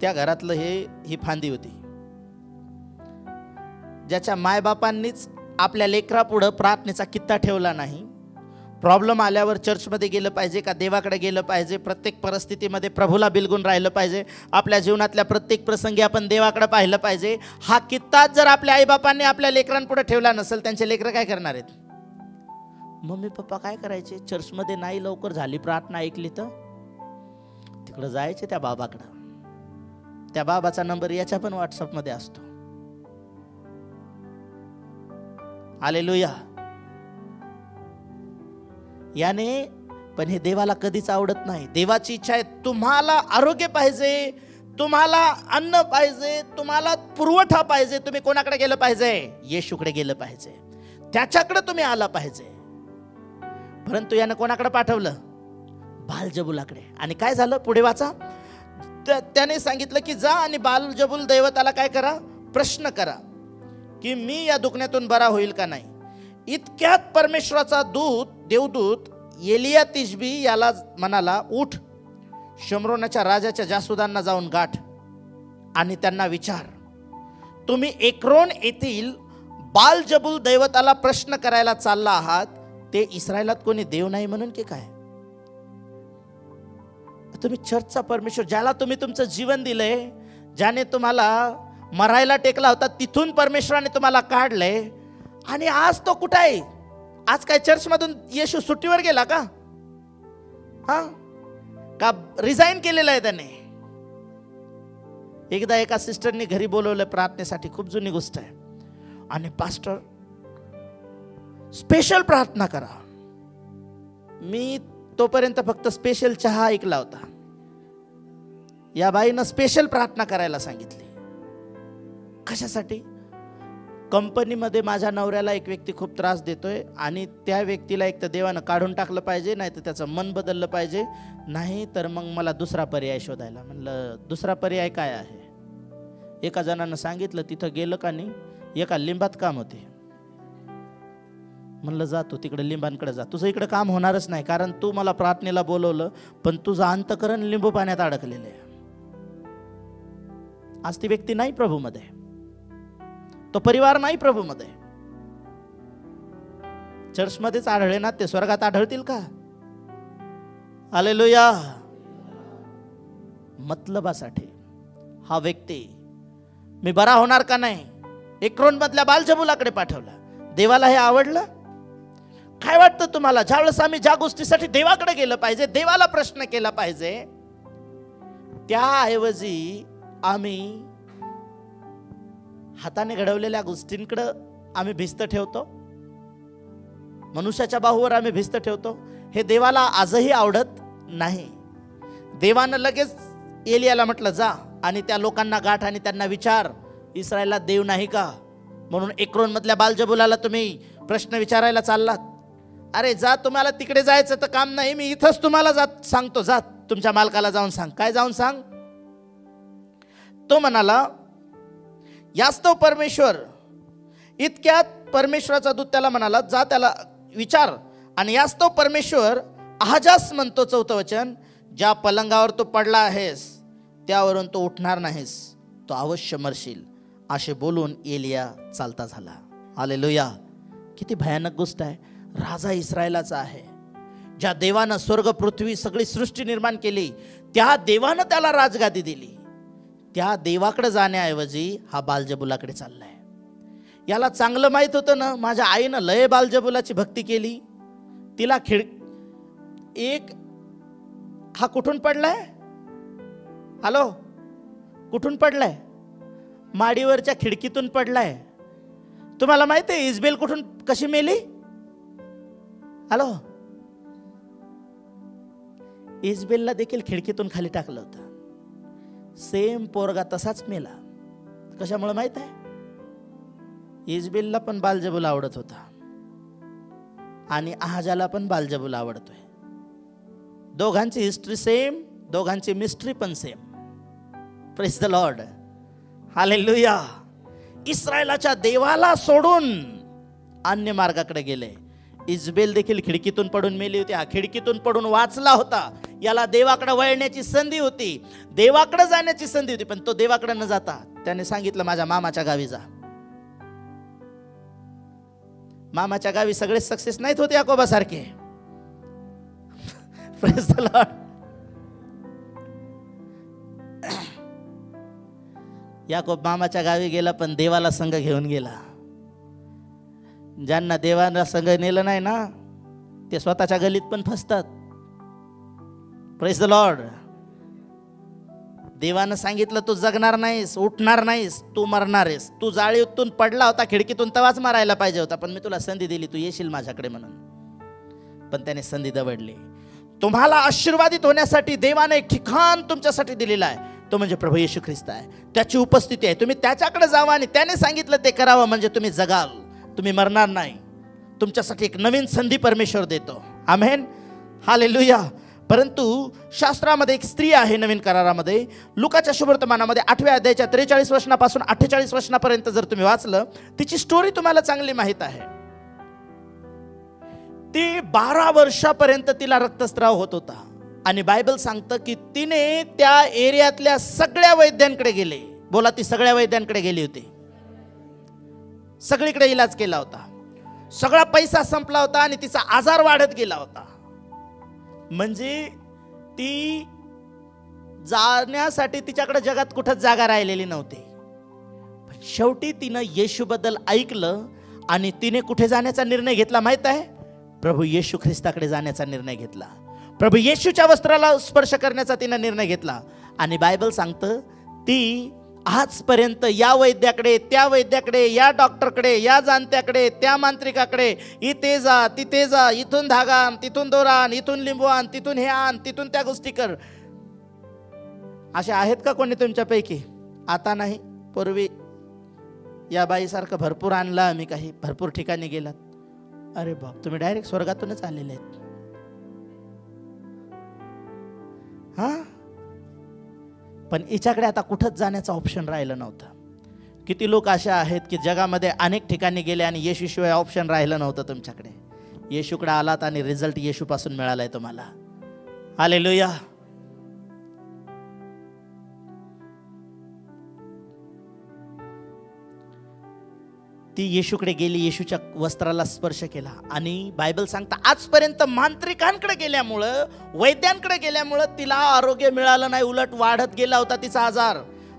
त्या घरातलं ही फांदी होती. ज्याच्या मायबापांनीच आपल्या लेकरापुढं प्रार्थनेचा कित्ता ठेवला नाही. प्रॉब्लेम आल्यावर चर्चमध्ये गेलं पाहिजे का देवाकडे गेलं पाहिजे, प्रत्येक परिस्थितीमध्ये प्रभूला बिलगून राहिलं पाहिजे, आपल्या जीवनातल्या प्रत्येक प्रसंगी आपण देवाकडे पाहिलं पाहिजे, हा कित्ताच जर आपल्या आईबापांनी आपल्या लेकरांपुढे ठेवला नसेल, त्यांचे लेकरं काय करणार आहेत? मम्मी पप्पा काय करायचे? चर्चमध्ये नाही लवकर झाली प्रार्थना ऐकली तर तिकडं जायचे त्या बाबाकडं. त्या बाबाचा नंबर याच्या पण व्हॉट्सअपमध्ये असतो. हालेलुया. याने पण हे देवाला कधीच आवडत नाही. देवाची इच्छा आहे तुम्हाला आरोग्य पाहिजे, तुम्हाला अन्न पाहिजे, तुम्हाला पुरवठा पाहिजे. तुम्ही कोणाकडे गेलं पाहिजे? येशूकडे गेलं पाहिजे. त्याच्याकडे तुम्ही आला पाहिजे. परंतु यानं कोणाकडे पाठवलं? बालजबुलाकडे. आणि काय झालं पुढे वाचा. त्याने सांगितलं की जा आणि बालजबूल दैवताला काय करा? प्रश्न करा की मी या दुखण्यातून बरा होईल का नाही. इतक्यात परमेश्वराचा देवदूत एलिया तिशबी याला म्हणाला, उठ, शमरोनाच्या राजाच्या जासुदांना जाऊन गाठ आणि त्यांना विचार, तुम्ही एक्रोन येथील बालजबूल दैवताला प्रश्न करायला चालला आहात, ते इस्रायलात कोणी देव नाही म्हणून की काय? तुम्ही चर्चचा परमेश्वर, ज्याला तुम्ही तुमचं जीवन दिलंय, ज्याने तुम्हाला मरायला टेकला होता, तिथून परमेश्वराने तुम्हाला काढलंय, आणि आज तो कुठं आहे? आज काय चर्च मधून येशू सुट्टीवर गेला का? का रिझाईन केलेलं आहे त्याने? एकदा एका सिस्टरनी घरी बोलवलं प्रार्थनेसाठी, खूप जुनी गोष्ट आहे, आणि पास्टर स्पेशल प्रार्थना करा. मी तोपर्यंत फक्त स्पेशल चहा ऐकला होता. या बाईनं स्पेशल प्रार्थना करायला सांगितली. कशासाठी? कंपनीमध्ये माझ्या नवऱ्याला एक व्यक्ती खूप त्रास देतोय आणि त्या व्यक्तीला एक तर देवानं काढून टाकलं पाहिजे, नाही तर त्याचं मन बदललं पाहिजे, नाही तर मग मला दुसरा पर्याय शोधायला. म्हणलं दुसरा पर्याय काय आहे? एका जणानं सांगितलं, तिथं गेलं का नाही, एका लिंबात काम होते. म्हणलं जा तू तिकडे लिंबांकडे जा, तुझं इकडे काम होणारच नाही, कारण तू मला प्रार्थनेला बोलवलं पण तुझं अंतकरण लिंबू पाण्यात अडकलेलं आहे. आज ती व्यक्ती नाही प्रभूमध्ये, तो परिवार नाही प्रभूमध्ये. चर्चमध्येच आढळले ना, ते स्वर्गात आढळतील का? हालेलुया. मतलबासाठी हा व्यक्ती मी बरा होणार का नाही एक्रोन मधल्या बालजबुलाकडे पाठवला. देवाला हे आवडलं? काय वाटतं तुम्हाला? ज्यावेळेस आम्ही ज्या गोष्टीसाठी देवाकडे गेलं पाहिजे, देवाला प्रश्न केला पाहिजे, त्याऐवजी आम्ही हाताने घडवलेल्या गोष्टींकडे आम्ही भिस्त ठेवतो, मनुष्याच्या बाहूवर आम्ही भिस्त ठेवतो. हे देवाला आजही आवडत नाही. देवानं लगेच एलियाला म्हटलं, जा आणि त्या लोकांना गाठ आणि त्यांना विचार, इस्रायलात देव नाही का? म्हणून एक्रोन मधल्या बालजबुलाला तुम्ही प्रश्न विचारायला चाललात. अरे जा, तुम्हाला तिकडे जायचं तर काम नाही, मी इथंच तुम्हाला सांगतो, जा तुमच्या मालकाला जाऊन सांग. काय जाऊन सांग? तो म्हणाला, यास्तव परमेश्वर. इतक्यात परमेश्वराचा दूत त्याला म्हणाला, जा त्याला विचार. आणि यास्तव परमेश्वर आहाजास म्हणतो, 4थं वचन, ज्या पलंगावर तो पडला आहेस त्यावरून तो उठणार नाहीस, तो अवश्य मरशील, असे बोलून एलिया चालता झाला. हालेलुया. किती भयानक गोष्ट आहे. राजा इस्रायलाचा आहे, ज्या देवानं स्वर्ग पृथ्वी सगळी सृष्टी निर्माण केली, त्या देवानं त्याला राजगादी दिली. त्या देवाकडे जाण्याऐवजी हा बालजबुलाकडे चाललाय. याला चांगलं माहित होतं ना, माझ्या आईनं लय बालजबुलाची भक्ती केली. तिला एक हा कुठून पडलाय? हॅलो, कुठून पडलाय? माडीवरच्या खिडकीतून पडलाय. तुम्हाला माहिती आहे इजबेल कुठून कशी मेली? हॅलो, इजबेलला देखील खिडकीतून खाली टाकलं होतं. सेम पोरगा तसाच मेला. कशामुळे माहित आहे? इजबेलला पण बालजबूल आवडत होता आणि आहाजाला पण बालजबूल आवडतोय. दोघांची हिस्ट्री सेम, दोघांची मिस्ट्री पण same. Praise the lord. Hallelujah. इस्रायलाच्या देवाला सोडून अन्य मार्गाकडे गेले. इजबेल देखील खिडकीतून पडून मेली होती. हा खिडकीतून पडून वाचला होता. याला देवाकडे वळण्याची संधी होती, देवाकडे जाण्याची संधी होती, पण तो देवाकडे न जाता त्याने सांगितलं, माझ्या मामाच्या गावी जा. मामाच्या गावी सगळे सक्सेस नाहीत होते याकोबासारखे. Praise the lord. याकोब मामाच्या गावी गेला, पण देवाला संघ घेऊन गेला. ज्यांना देवाला संघ नेलं नाही ना, ते स्वतःच्या गलीत पण फसतात. Praise the Lord. देवानं सांगितलं, तू जगणार नाहीस, उठणार नाहीस, तू मरणार आहेस. तू जाळीतून पडला होता, खिडकीतून तवाच मारायला पाहिजे होता, पण मी तुला संधी दिली, तू येशील माझ्याकडे म्हणून. पण त्याने संधी दवडली. तुम्हाला आशीर्वादित होण्यासाठी देवाने एक ठिकाण तुमच्यासाठी दिलेलं आहे, तो म्हणजे प्रभू येशू ख्रिस्त आहे. त्याची उपस्थिती आहे. तुम्ही त्याच्याकडे जावा आणि त्याने सांगितलं ते करावं, म्हणजे तुम्ही जगाल, तुम्ही मरणार नाही. तुमच्यासाठी एक नवीन संधी परमेश्वर देतो. आमेन, हालेलुया. परंतु शास्त्रामध्ये एक स्त्री आहे नवीन करारामध्ये, लुकाच्या शुभवर्तमानामध्ये 8व्या अध्यायाच्या 43 वचनापासून 48 वचनापर्यंत जर तुम्ही वाचलं, तिची स्टोरी तुम्हाला चांगली माहित आहे. ती 12 वर्षापर्यंत तिला रक्तस्राव होत होता आणि बायबल सांगतं की तिने त्या एरियातल्या सगळ्या वैद्यांकडे गेले. बोला, ती सगळ्या वैद्यांकडे गेली होती, सगळीकडे इलाज केला होता, सगळा पैसा संपला होता आणि तिचा आजार वाढत गेला होता. म्हणजे ती जाण्यासाठी तिच्याकडे जगात कुठंच जागा राहिलेली नव्हती. पण शेवटी तिनं येशूबद्दल ऐकलं आणि तिने कुठे जाण्याचा निर्णय घेतला माहित आहे? प्रभू येशू ख्रिस्ताकडे जाण्याचा निर्णय घेतला. प्रभू येशूच्या वस्त्राला स्पर्श करण्याचा तिनं निर्णय घेतला. आणि बायबल सांगतं ती आजपर्यंत या वैद्याकडे, त्या वैद्याकडे, या डॉक्टरकडे, या जाणत्याकडे, त्या मांत्रिकाकडे, इथे जा तिथे जा, इथून धागा आण, तिथून दोरा आण, इथून लिंबू आण, तिथून हे आण, तिथून त्या गोष्टी कर. असे आहेत का कोणी तुमच्यापैकी? आता नाही, पूर्वी या बाईसारखं भरपूर आणलं आम्ही, काही भरपूर ठिकाणी गेलात. अरे बाप, तुम्ही डायरेक्ट स्वर्गातूनच आलेले आहेत. हा, पण हिच्याकडे आता कुठंच जाण्याचं ऑप्शन राहिलं नव्हतं. किती लोक अशा आहेत की जगामध्ये अनेक ठिकाणी गेले आणि येशूशिवाय ऑप्शन राहिलं नव्हतं तुमच्याकडे. येशूकडे आलात आणि रिझल्ट येशूपासून मिळालाय तुम्हाला. हालेलुया. ती येशूकडे गेली, येशूच्या वस्त्राला स्पर्श केला आणि बायबल सांगता आजपर्यंत मांत्रिकांकडे गेल्यामुळं, वैद्यांकडे गेल्यामुळं तिला आरोग्य मिळालं नाही, उलट वाढत गेला होता तिचा आजार.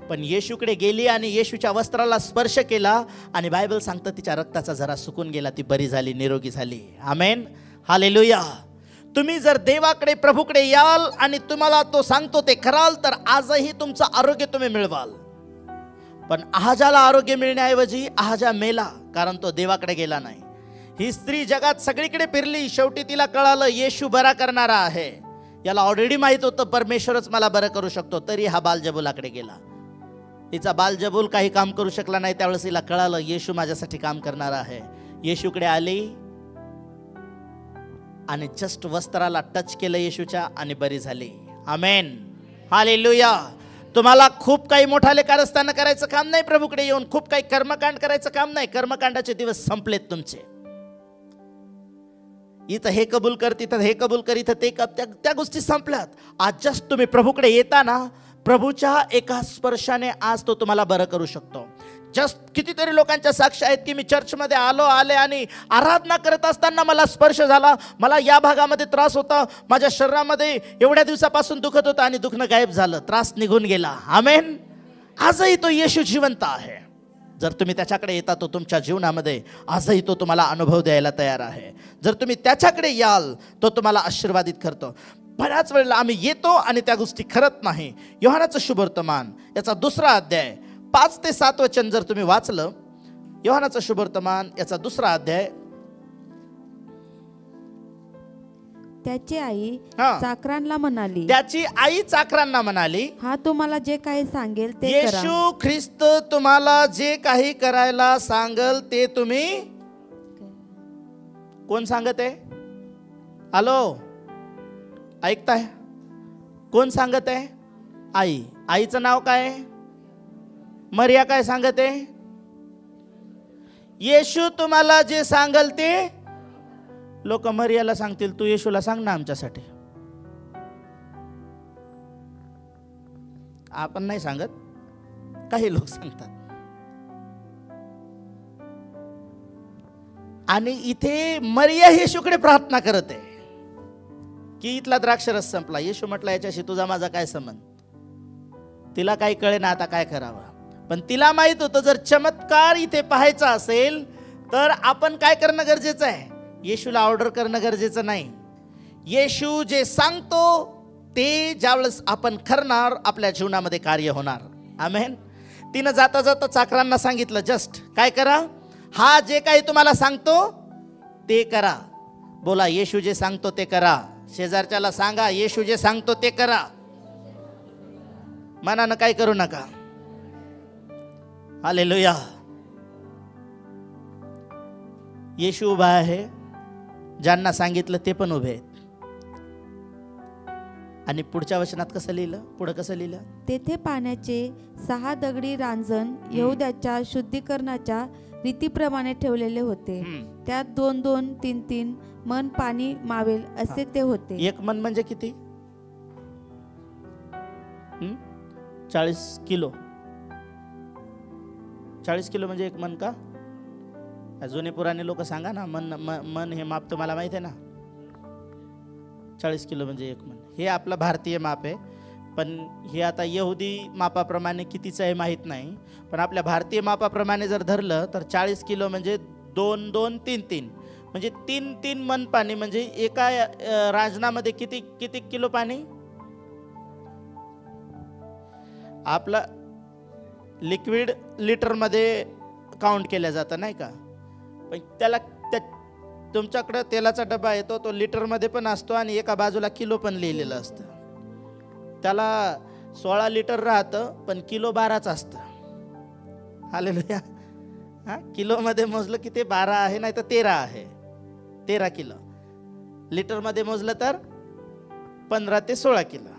पण येशूकडे गेली आणि येशूच्या वस्त्राला स्पर्श केला आणि बायबल सांगतं तिच्या रक्ताचा जरा सुकून गेला, ती बरी झाली, निरोगी झाली. आमेन, हालेलुया. तुम्ही जर देवाकडे, प्रभूकडे याल आणि तुम्हाला तो सांगतो ते कराल, तर आजही तुमचं आरोग्य तुम्ही मिळवाल. पण आहाजाला आरोग्य मिळण्याऐवजी आहाजा मेला, कारण तो देवाकडे गेला नाही. ही स्त्री जगात सगळीकडे फिरली, शेवटी तिला कळालं येशू बरा करणारा आहे. याला ऑलरेडी माहित होतं परमेश्वरच मला बरं करू शकतो, तरी हा बालजबुलाकडे गेला. तिचा बालजबूल काही काम करू शकला नाही. त्यावेळेस तिला कळालं येशू माझ्यासाठी काम करणारा आहे. येशूकडे आली आणि जस्ट वस्त्राला टच केलं येशूच्या आणि बरी झाली. आमेन, हालेलुया. तुम्हाला खूप काही मोठाले कारस्थान करायचं काम नाही. प्रभूकडे येऊन खूप काही कर्मकांड करायचं काम नाही. कर्मकांडाचे दिवस संपलेत तुमचे. इथं हे कबूल कर, तिथं हे कबूल कर, इथं ते त्या गोष्टी संपल्यात. आज जस्ट तुम्ही प्रभूकडे येता ना, प्रभूच्या एका स्पर्शाने आज तो तुम्हाला बरं करू शकतो. जस्ट कितीतरी लोकांच्या साक्ष आहेत की मी चर्चमध्ये आले आणि आराधना करत असताना मला स्पर्श झाला, मला या भागामध्ये त्रास होता, माझ्या शरीरामध्ये एवढ्या दिवसापासून दुखत होतं आणि दुखणं गायब झालं, त्रास निघून गेला. आमेन. आजही तो येशू जिवंत आहे. जर तुम्ही त्याच्याकडे येता, तो तुमच्या जीवनामध्ये आजही तो तुम्हाला अनुभव द्यायला तयार आहे. जर तुम्ही त्याच्याकडे याल, तो तुम्हाला आशीर्वादित करतो. बऱ्याच वेळेला आम्ही येतो आणि त्या गोष्टी करत नाही. योहानाचं शुभवर्तमान याचा 2रा अध्याय 5 ते 7 वचन जर तुम्ही वाचलं, योहानाचं शुभवर्तमान याचा 2रा अध्याय. त्याची आई चाकरांना म्हणाली, त्याची आई चाकरांना म्हणाली, हा तुम्हाला जे काही सांगेल ते करा. येशू ख्रिस्त तुम्हाला जे काही करायला सांगेल ते तुम्ही. कोण सांगत आहे? हॅलो, ऐकताय? कोण सांगत आहे? आई. आईचं नाव काय? मरिया. काय सांगत आहे? येशू तुम्हाला जे सांगेल ते. लोक मरियाला सांगतील, तू येशूला सांग ना आमच्यासाठी. आपण नाही सांगत, काही लोक सांगतात. आणि इथे मरिया येशूकडे प्रार्थना करत आहे की इथला द्राक्षरस संपला. येशू म्हटला याच्याशी तुझा माझा काय संबंध. तिला काही कळे ना आता काय करावं. पण तिला माहित होतं जर चमत्कार इथे पाहायचा असेल तर आपण काय करणं गरजेचं आहे? येशूला ऑर्डर करणं गरजेचं नाही. येशू जे सांगतो ते ज्यावेळेस आपण करणार, आपल्या जीवनामध्ये कार्य होणार. आमेन. तिनं जाता जाता चाकरांना सांगितलं, जस्ट काय करा, हा जे काही तुम्हाला सांगतो ते करा. बोला, येशू जे सांगतो ते करा. शेजारच्याला सांगा, येशू जे सांगतो ते करा. मनानं काय करू नका. हालेलुया. येशू उभा आहे, ज्यांना सांगितलं ते पण उभे आहेत. आणि पुढच्या वचनात कसं लिहिलं, पुढे कसं लिहिलं, तेथे पाण्याचे 6 दगडी रांजण यहूद्याच्या शुद्धीकरणाच्या रीतीप्रमाणे ठेवलेले होते. त्यात 2-2, 3-3 मन पाणी मावेल असे ते होते. 1 मन म्हणजे किती? 40 किलो. 40 किलो म्हणजे 1 मन का? जुने पुराणे लोक सांगा ना, मन हे माप तुम्हाला माहित आहे ना. 40 किलो म्हणजे 1 मन. हे आपलं भारतीय माप आहे, पण हे आता यहुदी मापाप्रमाणे कितीचं आहे माहीत नाही. पण आपल्या भारतीय मापाप्रमाणे जर धरलं तर 40 किलो म्हणजे 2-2, 3-3 म्हणजे 3-3 मन पाणी. म्हणजे एका रांजणामध्ये किती किलो पाणी? आपला लिक्विड लिटरमध्ये काउंट केलं जातं नाही का. पण त्याला तुमच्याकडं तेलाचा डबा येतो, तो लिटरमध्ये पण असतो आणि एका बाजूला किलो पण लिहिलेलं असतं. त्याला 16 लिटर राहतं, पण किलो 12च असतं. हालेलुया. हा, किलोमध्ये मोजलं की ते 12 आहे, नाही तर 13 आहे. 13 किलो. लिटरमध्ये मोजलं तर 15 ते 16 किलो.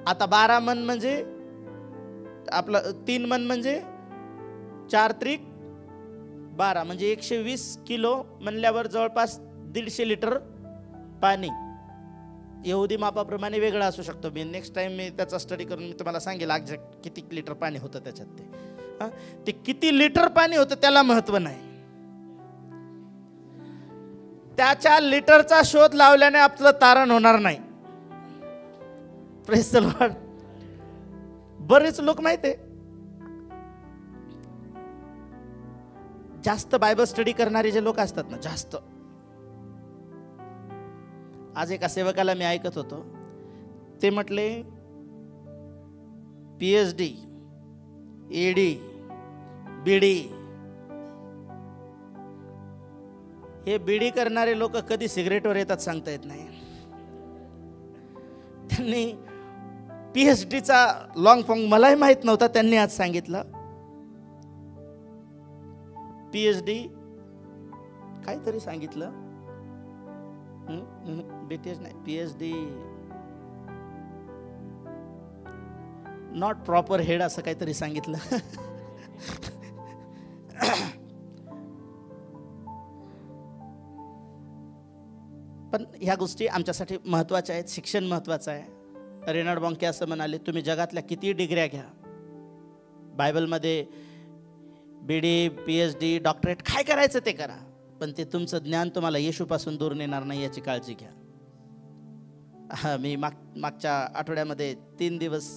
आता 12 मन म्हणजे आपलं 3 मन म्हणजे 4 त्रिक 12 म्हणजे 120 किलो म्हणल्यावर जवळपास 150 लिटर पाणी. यहुदी मापाप्रमाणे वेगळं असू शकतो. मी नेक्स्ट टाइम मी त्याचा स्टडी करून मी तुम्हाला सांगेल एक्झॅक्ट किती लिटर पाणी होतं त्याच्यात. ते किती लिटर पाणी होतं त्याला महत्व नाही, त्याच्या लिटरचा शोध लावल्याने आपलं तारण होणार नाही. Praise the Lord. बरेच लोक माहिती आहे, जास्त बायबल स्टडी करणारे जे लोक असतात ना, जास्त. आज एका सेवकाला मी ऐकत होतो, ते म्हटले PhD, AD, BD, हे बीडी करणारे लोक कधी सिगरेटवर येतात सांगता येत नाही. त्यांनी PhDचा लॉंग फॉर्म मलाही माहित नव्हता, त्यांनी आज सांगितलं. PhD काहीतरी सांगितलं, BTH नाही, PhD नॉट प्रॉपर हेड असं काहीतरी सांगितलं. पण ह्या गोष्टी आमच्यासाठी महत्त्वाच्या आहेत. शिक्षण महत्त्वाचं आहे. रेनार्ड बॉन्के असं म्हणाले, तुम्ही जगातल्या किती डिग्र्या घ्या, बायबलमध्ये BD, PhD, डॉक्टरेट काय करायचं ते करा, पण ते तुमचं ज्ञान तुम्हाला येशूपासून दूर नेणार नाही याची काळजी घ्या. मी मागच्या आठवड्यामध्ये 3 दिवस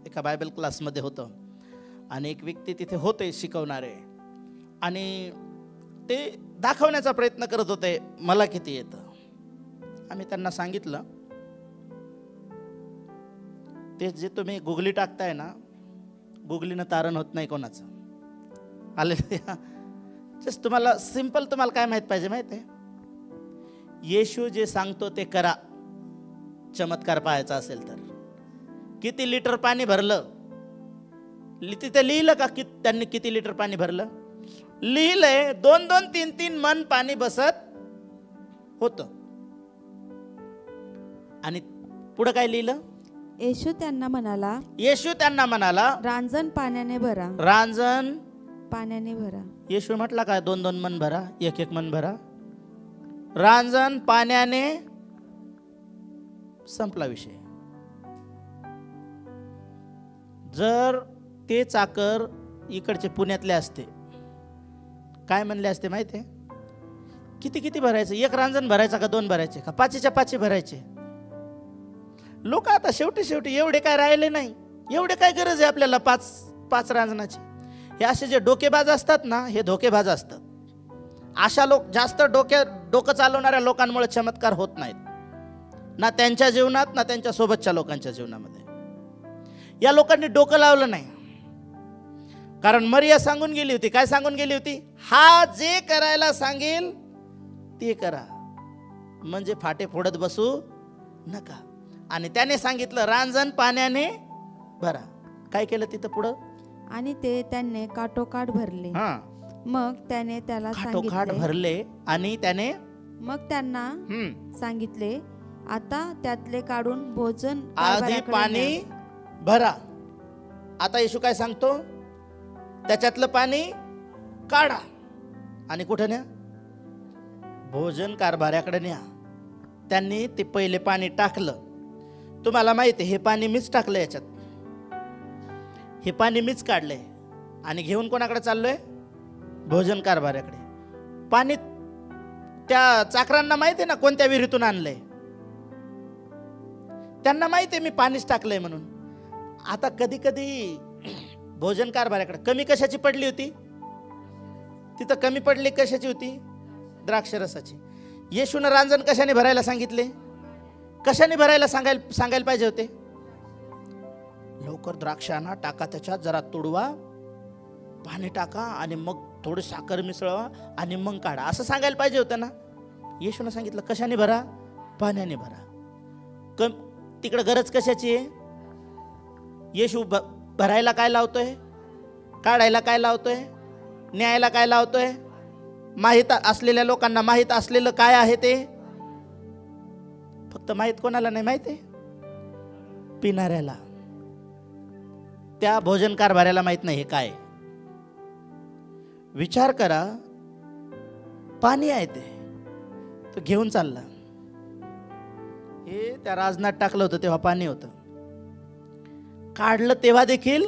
एका बायबल क्लासमध्ये होतो आणि एक व्यक्ती तिथे होते शिकवणारे, आणि ते दाखवण्याचा प्रयत्न करत होते मला किती येतं. आम्ही त्यांना सांगितलं, ते जे तुम्ही गुगली टाकताय ना, गुगलीनं तारण होत नाही कोणाचं. हालेलुया. जस्ट तुम्हाला सिंपल, तुम्हाला काय माहित पाहिजे माहित आहे, येशू जे सांगतो ते करा. चमत्कार पाहायचा असेल तर किती लिटर पाणी भरलं तिथे लिहिलं का, त्यांनी किती लिटर पाणी भरलं? लिहिलंय 2-2, 3-3 मन पाणी बसत होतं. आणि पुढे काय लिहिलं? येशू त्यांना म्हणाला, रांजण पाण्याने भरा. रांजण पाण्याने भरा. येशू म्हटला काय 2-2 मन भरा, 1-1 मन भरा? रांजण पाण्याने, संपला विषय. जर ते चाकर इकडचे पुण्यातले असते, काय म्हणले असते माहिती आहे? किती भरायचं? 1 रांजण भरायचा का 2 भरायचे का 5च्या 5 भरायचे? लोक आता शेवटी एवढे काय राहिले नाही, एवढे काय गरज आहे आपल्याला 5 रांजणाची? हे असे जे डोकेबाज असतात ना, हे धोकेबाज असतात. अशा लोक, जास्त डोकं चालवणाऱ्या लोकांमुळे चमत्कार होत नाहीत, ना त्यांच्या जीवनात ना त्यांच्या सोबतच्या लोकांच्या जीवनामध्ये. या लोकांनी डोकं लावलं नाही, कारण मरिया सांगून गेली होती. काय सांगून गेली होती? हा जे करायला सांगेल ते करा, म्हणजे फाटे फोडत बसू नका. आणि त्याने सांगितलं रांजण पाण्याने भरा. काय केलं तिथं पुढं? आणि ते त्यांनी काठोकाठ भरले. मग त्याने त्याला खाटोखाट सांगितले भरले आणि त्याने मग त्यांना सांगितले, आता त्यातले काढून भोजन आधी कारभाऱ्याकडे पाणी न्या. भरा. आता येशू काय सांगतो, त्याच्यातलं पाणी काढा आणि कुठे न्या, भोजन कारभाऱ्याकडे न्या. त्यांनी ते पहिले पाणी टाकलं. तुम्हाला माहिती आहे, हे पाणी मीच टाकलं याच्यात, हे पाणी मीच काढलंय आणि घेऊन कोणाकडे चाललोय, भोजन कारभाऱ्याकडे. पाणी त्या चाकरांना माहिती आहे ना कोणत्या विहिरीतून आणलंय, त्यांना माहिती आहे मी पाणीच टाकलंय म्हणून. आता कधी कधी भोजन कारभाऱ्याकडे कमी कशाची पडली होती, तिथं कमी पडली कशाची होती, द्राक्षरसाची. येशूनं रांजण कशाने भरायला सांगितले, कशाने भरायला सांगायला पाहिजे होते, लवकर द्राक्ष आणा, टाका त्याच्यात, जरा तुडवा, पाणी टाका आणि मग थोडी साखर मिसळवा आणि मग काढा, असं सांगायला पाहिजे होतं ना. येशूनं सांगितलं कशाने भरा, पाण्याने भरा. तिकडे गरज कशाची आहे, येशू भरायला काय लावतोय, काढायला काय लावतोय, न्यायला काय लावतोय, माहित असलेल्या लोकांना माहित असलेलं काय आहे ते फक्त माहित कोणाला नाही माहित आहे, पिणाऱ्याला. त्या भोजन कारभाऱ्याला माहित नाही हे काय. विचार करा, पाणी आहे ते तो घेऊन चालला. हे त्या राजनात टाकलं होतं तेव्हा पाणी होतं, काढलं तेव्हा देखील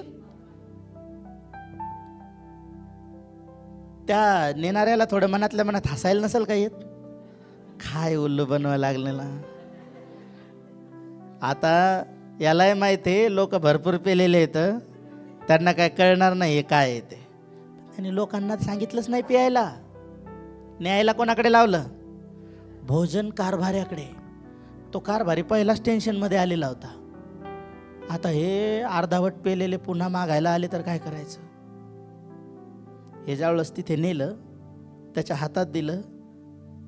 त्या नेणाऱ्याला थोडं मनातल्या मनात हसायला नसेल का येत, काय उल्लू बनवायला लागलेला. आता यालाही माहिती आहे लोक भरपूर पेलेले आहेत, त्यांना काय कळणार नाही हे काय आहे ते. आणि लोकांना सांगितलंच नाही प्यायला, न्यायला कोणाकडे लावलं, भोजन कारभाऱ्याकडे. तो कारभारी पहिलाच टेन्शनमध्ये आलेला होता. आता हे अर्धावट पेलेले पुन्हा मागायला आले तर काय करायचं. हे ज्यावेळेस तिथे नेलं, त्याच्या हातात दिलं,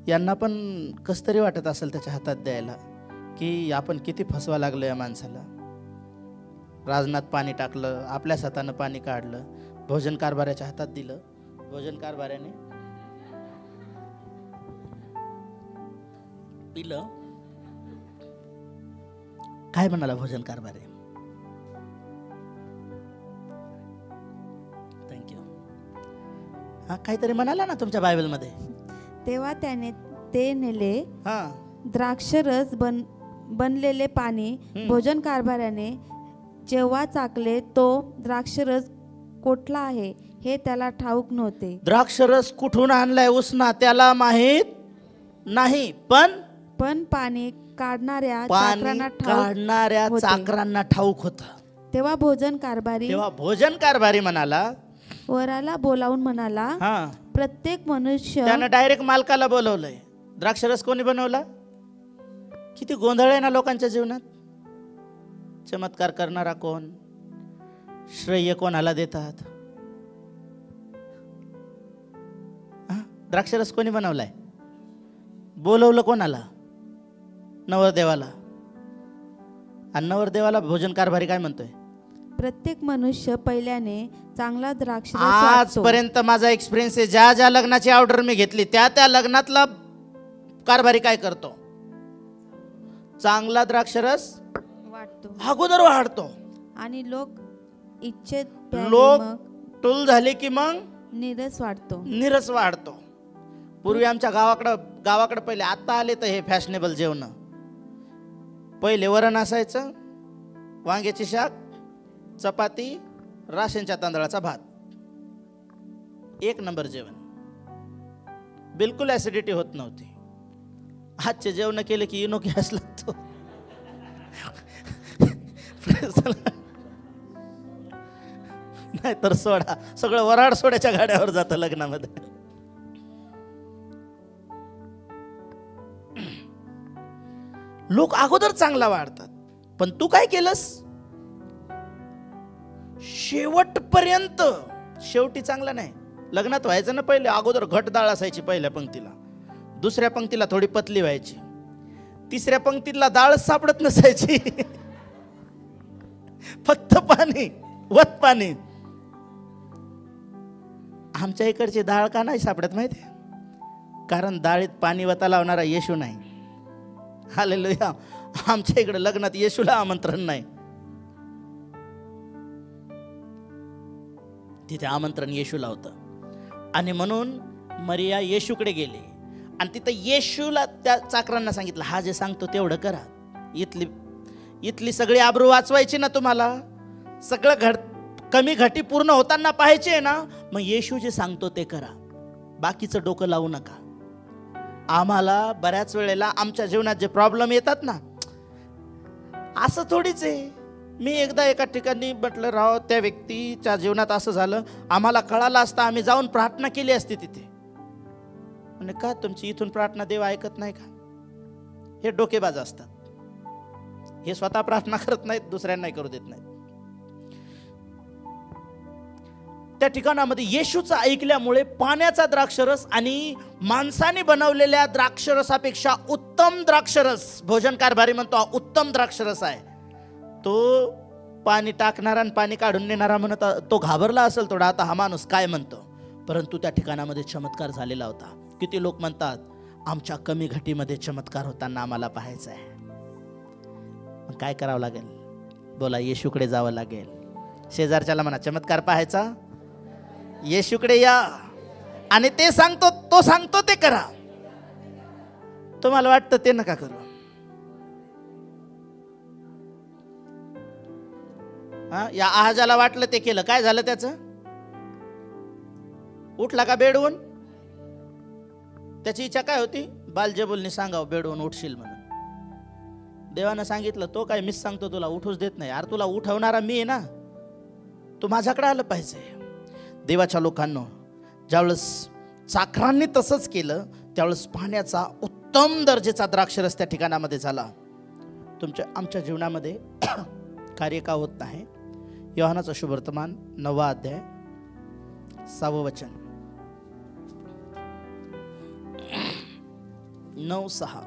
यांना पण कस तरी वाटत असेल त्याच्या हातात द्यायला की आपण किती फसवा लागलो या माणसाला. राजनात पाणी टाकलं, आपल्या हातानं पाणी काढलं, भोजन कारभाऱ्याच्या हातात दिलं. भोजन कारभाऱ्याने पिलं. काय म्हणाला भोजन कारभारी, थँक्यू. हा काहीतरी म्हणाला ना तुमच्या बायबलमध्ये. तेव्हा त्याने ते नेले, हा द्राक्षरस बनलेले पाणी भोजन कारभाऱ्याने जेव्हा चाकले, तो द्राक्षरस कोठला आहे हे त्याला ठाऊक नव्हते. द्राक्षरस कुठून आणलाय उसना त्याला माहित नाही, पण पाणी काढणाऱ्या चाकरांना ठाऊक होतं. तेव्हा भोजन कारभारी म्हणाला, वराला बोलावून म्हणाला, प्रत्येक मनुष्य. त्यानं डायरेक्ट मालकाला बोलवलंय. द्राक्षरस कोणी बनवला. किती गोंधळ आहे ना लोकांच्या जीवनात. चमत्कार करणारा कोण, श्रेय कोणाला देतात. द्राक्षरस कोणी बनवलाय, बोलवलं कोणाला, नवरदेवाला. आणि नवरदेवाला भोजन कारभारी काय म्हणतोय, प्रत्येक मनुष्य पहिल्याने चांगला द्राक्षरस. आजपर्यंत माझा एक्सपिरियन्स आहे, ज्या ज्या लग्नाची ऑर्डर मी घेतली त्या लग्नातला कारभारी काय करतो, चांगला द्राक्षरस वाटतो, अगोदर वाढतो. आणि लोक टूल झाले की मग नीरस वाढतो. पूर्वी आमच्या गावाकडे पहिले, आता आले तर हे फॅशनेबल जेवण. पहिले वरण असायचं, वांग्याची शाक, चपाती, राशनच्या तांदळाचा भात, एक नंबर जेवण. बिलकुल ऍसिडिटी होत नव्हती. आजचे जेवण केले की इनो गॅस लागतो. नाही तर सोडा, सगळं वराड सोड्याच्या गाड्यावर जातं लग्नामध्ये. लोक अगोदर चांगला वाढतात, पण तू काय केलंस शेवटपर्यंत. शेवटी चांगला नाही. लग्नात व्हायचं ना पहिले, अगोदर घट डाळ असायची पहिल्या पंक्तीला, दुसऱ्या पंक्तीला थोडी पतली व्हायची, तिसऱ्या पंक्तीला डाळच सापडत नसायची, फक्त पाणी, वत पाणी. आमच्या इकडची डाळ का नाही सापडत माहिती आहे? कारण डाळीत पाणी वता लावणारा येशू नाही. हालेलुया. आमच्या इकडे लग्नात येशूला आमंत्रण नाही, तिथे आमंत्रण येशूला होतं. आणि म्हणून मरिया येशूकडे गेली आणि तिथं येशूला त्या चाकरांना सांगितलं, हा जे सांगतो तेवढं करा. इथली सगळी आबरू वाचवायची ना तुम्हाला, सगळं कमी घटी पूर्ण होताना पाहायचे आहे ना, मग येशू जे सांगतो ते करा, बाकीचं डोकं लावू नका. आम्हाला बऱ्याच वेळेला आमच्या जीवनात जे प्रॉब्लेम येतात ना, असं थोडीच आहे. मी एकदा एका ठिकाणी म्हटलं, राव त्या व्यक्तीच्या जीवनात असं झालं, आम्हाला कळालं असतं आम्ही जाऊन प्रार्थना केली असती तिथे. म्हणजे का तुमची इथून प्रार्थना देव ऐकत नाही का? हे डोकेबाज असतात. हे स्वतः प्रार्थना करत नाहीत, दुसऱ्यांनाही करू देत नाहीत. त्या ठिकाणामध्ये येशूचं ऐकल्यामुळे पाण्याचा द्राक्षरस आणि माणसाने बनवलेल्या द्राक्षरसापेक्षा उत्तम द्राक्षरस, भोजन कारभारी म्हणतो उत्तम द्राक्षरस आहे, तो पाणी टाकणारा आणि पाणी काढून नेणारा म्हणत तो घाबरला असेल थोडा, आता हा माणूस काय म्हणतो. परंतु त्या ठिकाणामध्ये चमत्कार झालेला होता. किती लोक म्हणतात, आमच्या कमी घटीमध्ये चमत्कार होताना आम्हाला पाहायचं आहे. मग काय करावं लागेल? बोला, येशूकडे जावं लागेल. शेजारच्याला म्हणा, चमत्कार पाहायचा, येशूकडे या आणि ते सांगतो तो सांगतो ते करा. तुम्हाला वाटतं ते नका करू. या आहाजाला वाटलं ते केलं, काय झालं त्याचं? उठला का बेडवून? त्याची इच्छा काय होती? बालजेबुलने सांगावं बेडवून उठशील म्हणून. देवानं सांगितलं, तो काय मीच सांगतो तुला उठूच देत नाही. यार तुला उठवणारा मी आहे ना, तू माझ्याकडे आलं पाहिजे. देवाच्या लोकांनो, ज्यावेळेस चाकरांनी तसंच केलं, त्यावेळेस पाण्याचा उत्तम दर्जाचा द्राक्षरस त्या ठिकाणामध्ये झाला. आमच्या जीवनामध्ये कार्य का होत नाही? योहानाचा शुभवर्तमान 9 अध्याय 6 वचन, 9:6.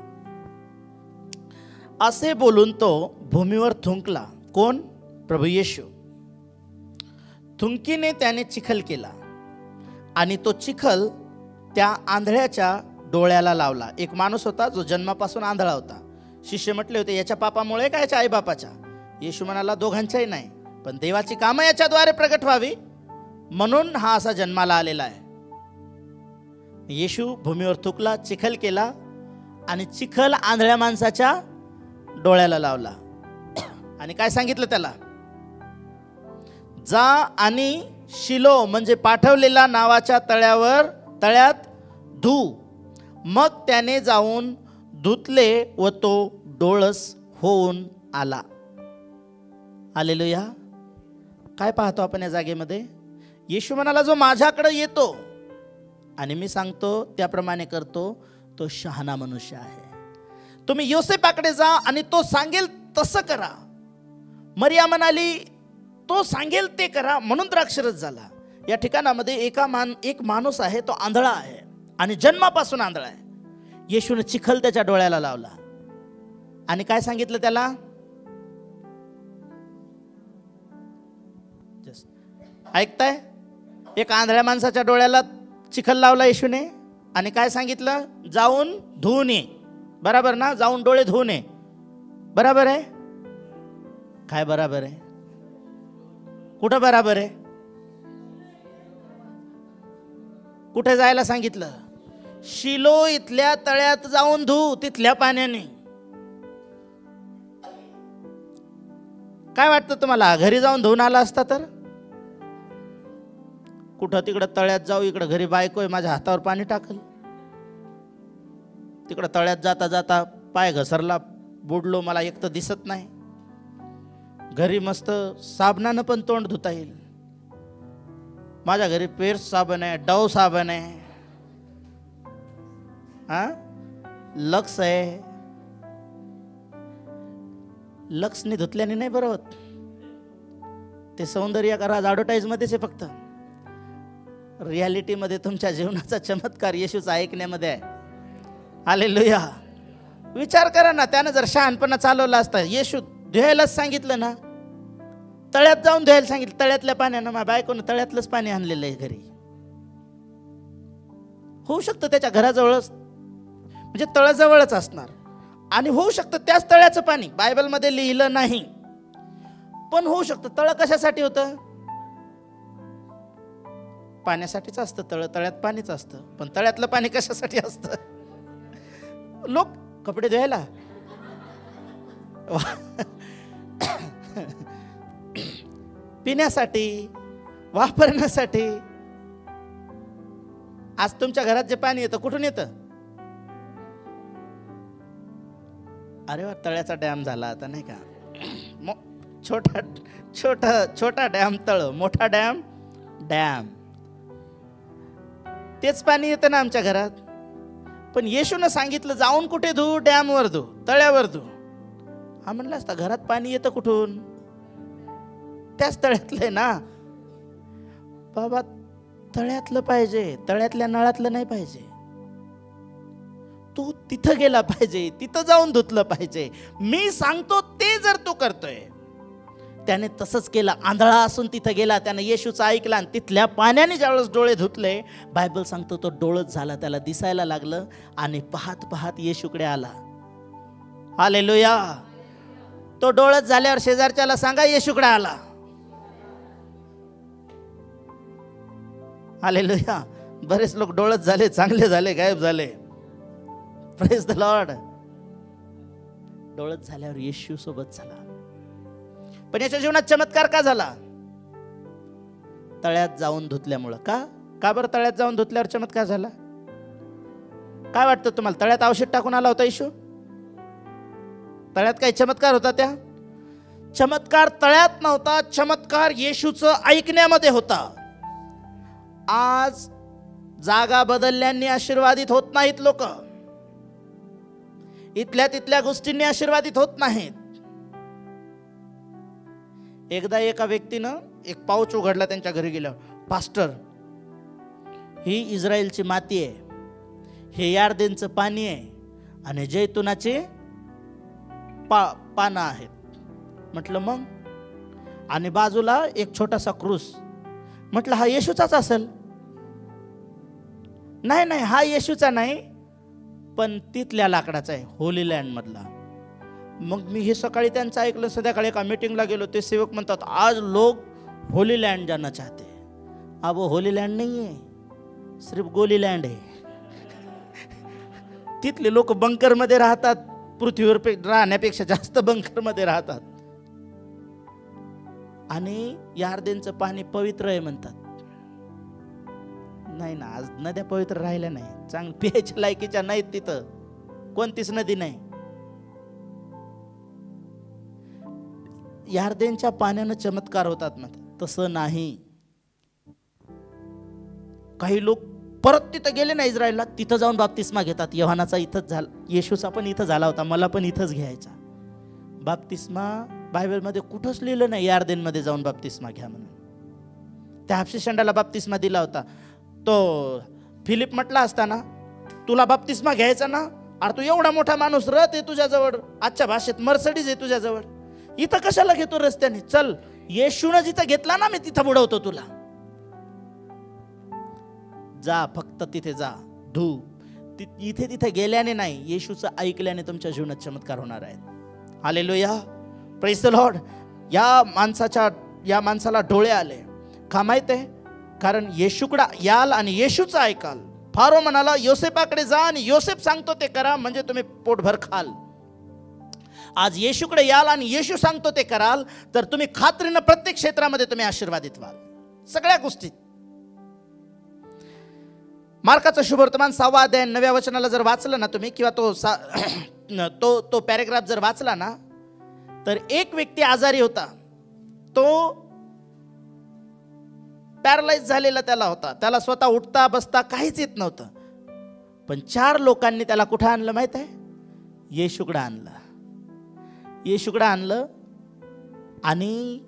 असे बोलून तो भूमीवर थुंकला. कोण? प्रभू येशू. थुंकीने त्याने चिखल केला आणि तो चिखल त्या आंधळ्याच्या डोळ्याला लावला. एक माणूस होता जो जन्मापासून आंधळा होता. शिष्य म्हटले होते, याच्या पापामुळे का याच्या आईबापाच्या? येशू म्हणाला, दोघांच्याही नाही, पण देवाची कामं याच्याद्वारे प्रगट व्हावी म्हणून हा असा जन्माला आलेला आहे. येशू भूमीवर थुंकला, चिखल केला आणि चिखल आंधळ्या माणसाच्या डोळ्याला लावला. आणि काय सांगितलं त्याला? जा आणि शिलो म्हणजे पाठवलेला नावाच्या तळ्यात धू. मग त्याने जाऊन धुतले व तो डोळस होऊन आला. हालेलुया. काय पाहतो आपण या जागेमध्ये? येशू म्हणाला, जो माझ्याकडे येतो आणि मी सांगतो त्याप्रमाणे करतो, तो शहाणा मनुष्य आहे. तुम्ही योसेपाकडे जा आणि तो सांगेल तसं करा. मरिया म्हणाली, तो सांगेल ते करा, म्हणून द्राक्षरस झाला. या ठिकाणामध्ये एक माणूस आहे, तो आंधळा आहे आणि जन्मापासून आंधळा आहे. येशूने चिखल त्याच्या डोळ्याला लावला आणि काय सांगितलं त्याला? ऐकताय? एक आंधळ्या माणसाच्या डोळ्याला चिखल लावला येशूने आणि काय सांगितलं? जाऊन धुवून ये. बरोबर ना? जाऊन डोळे धुवून ये. बरोबर आहे? काय बरोबर आहे? कुठं बरोबर आहे? कुठे जायला सांगितलं? शिलो इथल्या तळ्यात जाऊन धु, तिथल्या पाण्याने. काय वाटतं तुम्हाला? घरी जाऊन धुवून आला असता तर? कुठं तिकडं तळ्यात जाऊ, इकडं घरी बायको आहे माझ्या हातावर पाणी टाकल. तिकडं तळ्यात जाता जाता पाय घसरला, बुडलो, मला एक तर दिसत नाही. घरी मस्त साबणानं पण तोंड धुता येईल. माझ्या घरी पेर्स साबण आहे, डव साबण आहे, लक्स आहे. लक्सने धुतल्याने नाही बरं होत. ते सौंदर्य करा ॲडव्हर्टाईज मध्येच आहे फक्त. रियालिटीमध्ये तुमच्या जीवनाचा चमत्कार येशूचा ऐकण्यामध्ये आहे. हालेलुया. विचार करा ना, त्यानं जर शहाणपणा चालवला असता, येशू धुयायलाच सांगितलं ना, तळ्यात जाऊन धुयायला सांगितलं. तळ्यातल्या पाण्यानं, माझ्या बायकोनं तळ्यातलंच पाणी आणलेलं आहे घरी. होऊ शकतं त्याच्या घराजवळच, म्हणजे तळाजवळच असणार, आणि होऊ शकतं त्याच तळ्याचं पाणी. बायबलमध्ये लिहिलं नाही, पण होऊ शकतं. तळ कशासाठी होतं? पाण्यासाठीच असतं तळ, तळ्यात पाणीच असतं. पण तळ्यातलं पाणी कशासाठी असतं? लोक कपडे धुवायला, पिण्यासाठी, वापरण्यासाठी. आज तुमच्या घरात जे पाणी येतं कुठून येतं? अरे वा, तळ्याचा डॅम झाला आता, नाही का? छोटा छोटा छोटा डॅम तळ, मोठा डॅम डॅम. तेच पाणी येतं ना आमच्या घरात. पण येशूनं सांगितलं जाऊन कुठे धू? डॅमवर धू, तळ्यावर धू. हा म्हणला असता घरात पाणी येतं कुठून? त्याच तळ्यातलं ना बाबा. तळ्यातलं पाहिजे, तळ्यातल्या नळातलं नाही पाहिजे. तू तिथं गेला पाहिजे, तिथं जाऊन धुतलं पाहिजे. मी सांगतो ते जर तू करतोय. त्याने तसंच केलं. आंधळा असून तिथं गेला, त्याने येशूचं ऐकलं आणि तिथल्या पाण्याने ज्यावेळेस डोळे धुतले, बायबल सांगतो तो डोळच झाला, त्याला दिसायला लागलं आणि पाहत पाहत येशूकडे आला. हालेलुया. तो डोळच झाल्यावर शेजारच्याला सांगा येशूकडे आला. हालेलुया. बरेच लोक डोळच झाले, चांगले झाले, गायब झाले. Praise the Lord. डोळच झाल्यावर येशू सोबत झाला. पण याच्या जीवनात चमत्कार का झाला? तळ्यात जाऊन धुतल्यामुळं. का बरं तळ्यात जाऊन धुतल्यावर चमत्कार झाला? काय वाटतं तुम्हाला? तळ्यात औषध टाकून आला होता येशू? तळ्यात काही चमत्कार होता? त्या चमत्कार तळ्यात नव्हता, चमत्कार येशूचं ऐकण्यामध्ये होता. आज जागा बदलल्याने आशीर्वादित होत नाहीत लोक. इथल्या तिथल्या गोष्टींनी आशीर्वादित होत नाहीत. एकदा एका व्यक्तीनं एक पाऊच उघडला त्यांच्या घरी गेल्यावर. पास्टर, ही इस्रायलची माती आहे, हे यार्देनचं पाणी आहे आणि जैतुनाचे पानं आहेत. म्हटलं मग? आणि बाजूला एक छोटासा क्रूस. म्हटलं हा येशूचाच असेल. नाही, हा येशूचा नाही, पण तिथल्या लाकडाचा आहे, होली लँड मधला. मग मी हे सकाळी त्यांचं ऐकलं. संध्याकाळी एका मीटिंगला गेलो. ते सेवक म्हणतात आज लोग होली लँड जाना चाहते. अब वो होली लँड नहीं है, सिर्फ गोली लँड आहे. तिथले लोक बंकर मध्ये राहतात, पृथ्वीवर राहण्यापेक्षा जास्त बंकर मध्ये राहतात. आणि यार्देनचं पाणी पवित्र आहे म्हणतात. नाही ना, आज नद्या पवित्र राहिल्या नाही, चांगलं पियाच्या लायकीच्या नाहीत. तिथं कोणतीच नदी नाही. यार्देनच्या पाण्यानं चमत्कार होतात म्हणतात. तसं नाही. काही लोक परत तिथं गेले ना इस्रायलला, तिथं जाऊन बाप्तिस्मा घेतात. योहानाचा इथंच झाला, येशूचा पण इथं झाला होता, मला पण इथंच घ्यायचा. बाप्तिस्मा बायबलमध्ये कुठंच लिहिलं नाही यार्देनमध्ये जाऊन बाप्तिस्मा घ्या म्हणून. त्या हापशिषंडाला बाप्तिस्मा दिला होता. तो फिलिप म्हटला असताना तुला बाप्तिस्मा घ्यायचा ना, अरे तू एवढा मोठा माणूस, रथ आहे तुझ्याजवळ, आजच्या भाषेत मर्सडीज आहे तुझ्याजवळ, इथं कशाला घेतो रस्त्याने? चल, येशूनं जिथं घेतला ना, मी तिथं बुडवतो तुला. जा, फक्त तिथे जा, धू. इथे तिथे गेल्याने नाही, येशूचं ऐकल्याने तुमच्या जीवनात चमत्कार होणार आहेत. हालेलुया. Praise the Lord. या माणसाला डोळे आले. का माहित आहे? कारण येशूकडे याल आणि येशूचं ऐकाल. फारो म्हणाला योसेपाकडे जा आणि योसेफ सांगतो ते करा, म्हणजे तुम्ही पोटभर खाल. आज येशूकडे याल आणि येशू सांगतो ते कराल, तर तुम्ही खात्रीनं प्रत्येक क्षेत्रामध्ये तुम्ही आशीर्वादित व्हाल, सगळ्या गोष्टीत. मार्काचं शुभवर्तमान 6 अध्याय 9 वचनाला जर वाचलं ना तुम्ही, किंवा तो पॅरेग्राफ जर वाचला ना, तर एक व्यक्ती आजारी होता. तो पॅरालाइज झालेला त्याला होता. त्याला स्वतः उठता बसता काहीच येत नव्हतं. पण 4 लोकांनी त्याला कुठं आणलं माहित आहे? येशूकडे आणलं. येशूकडे आणलं आणि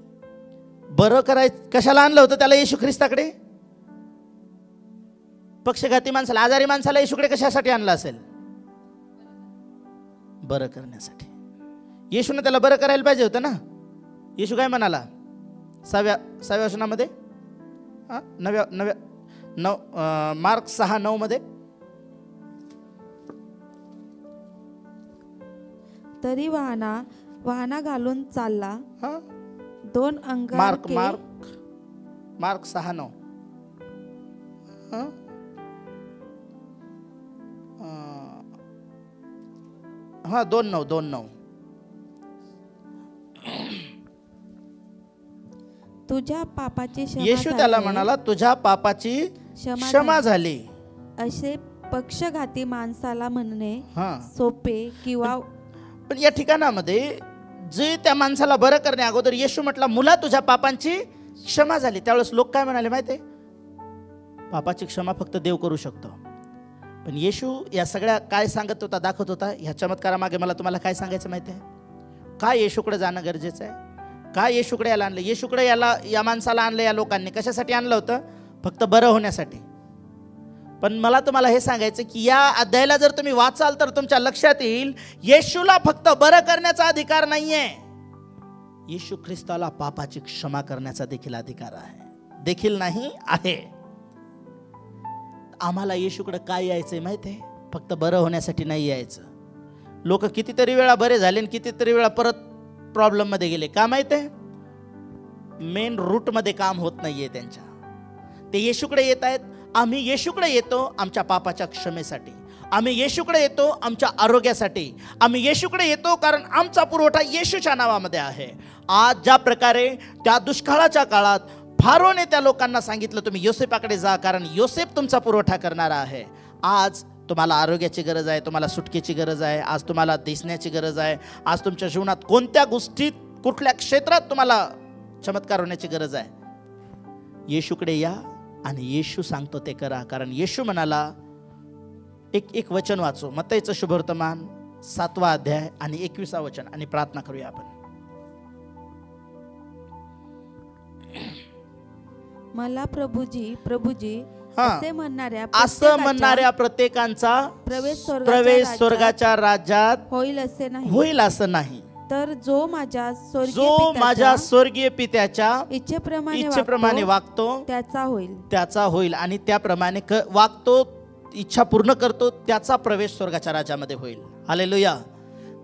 बरं कशाला आणलं होतं त्याला? येशू ख्रिस्ताकडे. पक्षघाती माणसाला, आजारी माणसाला येशूकडे कशासाठी आणलं असेल? बरं करण्यासाठी. येशूने त्याला बरं करायला पाहिजे होतं ना. येशू काय म्हणाला 6व्या वचनामध्ये, मार्क 6:9 मध्ये, तरी वाहना घालून चालला. हा 2 मार्क अंगारके मार्क मार्क 6:9. हा 2:9. तुझ्या पापाची क्षमा येशू त्याला झाली. म्हणाला, तुझ्या पापाची क्षमा क्षमा झाली. असे पक्षघाती माणसाला म्हणणे हा सोपे किंवा पण या ठिकाणामध्ये जे त्या माणसाला बरं करण्या अगोदर येशू म्हटला, मुला तुझ्या पापांची क्षमा झाली. त्यावेळेस लोक काय म्हणाले माहितीये, पापाची क्षमा फक्त देव करू शकतो. पण येशू या सगळ्या काय सांगत होता, दाखवत होता. ह्या चमत्कारामागे मला तुम्हाला काय सांगायचं माहिती आहे? काय येशूकडे जाणं गरजेचं आहे? काय येशूकडे याला आणलं? येशूकडे या माणसाला आणलं या लोकांनी. कशासाठी आणलं होतं? फक्त बरं होण्यासाठी. पण मला तुम्हाला हे सांगायचं की या अध्यायाला जर तुम्ही वाचाल तर तुमच्या लक्षात येईल, येशूला फक्त बरं करण्याचा अधिकार नाहीये, येशू ख्रिस्ताला पापाची क्षमा करण्याचा देखील अधिकार आहे. देखील नाही आहे. आम्हाला येशूकडे काय यायचंय माहितीये? फक्त बरं होण्यासाठी नाही यायचं. लोक कितीतरी वेळा बरे झाले आणि कितीतरी वेळा परत प्रॉब्लेम मध्ये गेले. का माहितीये? मेन रूट मध्ये काम होत नाहीये त्यांच्या. ते येशूकडे येत आहेत. आम्ही येशूकडे येतो आमच्या पापाच्या क्षमेसाठी. आम्ही येशूकडे येतो आमच्या आरोग्यासाठी. आम्ही येशूकडे येतो कारण आमचा पुरवठा येशूच्या नावामध्ये आहे. आज ज्या प्रकारे त्या दुष्काळाच्या काळात फारोने त्या लोकांना सांगितलं, तुम्ही योसेफाकडे जा कारण योसेफ तुमचा पुरवठा करणारा आहे. आज तुम्हाला आरोग्याची गरज आहे, तुम्हाला सुटकेची गरज आहे, आज तुम्हाला दिसण्याची गरज आहे, आज तुमच्या जीवनात कोणत्या गोष्टीत कुठल्या क्षेत्रात तुम्हाला चमत्कार होण्याची गरज आहे. येशूकडे या आणि येशू सांगतो ते करा. कारण येशू म्हणाला, एक वचन वाचू, मत्तईचं शुभवर्तमान 7वा अध्याय आणि 21वा वचन, आणि प्रार्थना करूया आपण. मला प्रभुजी असे म्हणणाऱ्या प्रत्येकांचा प्रवेश स्वर्गाच्या राज्यात होईल असं नाही. तर जो माझ्या स्वर्गीय पित्याच्या इच्छेप्रमाणे वागतो त्याचा होईल आणि त्याप्रमाणे वागतो, इच्छा पूर्ण करतो, त्याचा प्रवेश स्वर्गाच्या राज्यामध्ये होईल. हालेलुया.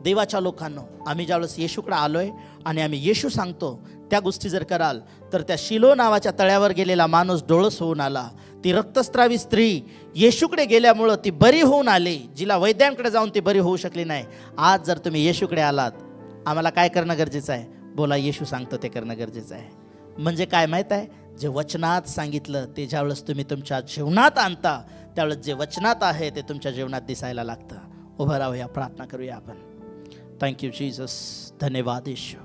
देवाच्या लोकांनो, आम्ही ज्यावेळेस येशूकडे आलोय आणि आम्ही येशू सांगतो त्या गोष्टी जर कराल तर त्या शिलो नावाच्या तळ्यावर गेलेला माणूस डोळस होऊन आला. ती रक्तस्रावी स्त्री येशूकडे गेल्यामुळं ती बरी होऊन आली, जिला वैद्यांकडे जाऊन ती बरी होऊ शकली नाही. आज जर तुम्ही येशूकडे आलात, आम्हाला काय करणं गरजेचं आहे? बोला, येशू सांगतो ते करणं गरजेचं आहे. म्हणजे काय माहीत आहे? जे वचनात सांगितलं ते ज्यावेळेस तुम्ही तुमच्या जीवनात आणता त्यावेळेस जे वचनात आहे ते तुमच्या जीवनात दिसायला लागतं. उभं राहूया, प्रार्थना करूया आपण. Thank you Jesus. धन्यवाद येशू.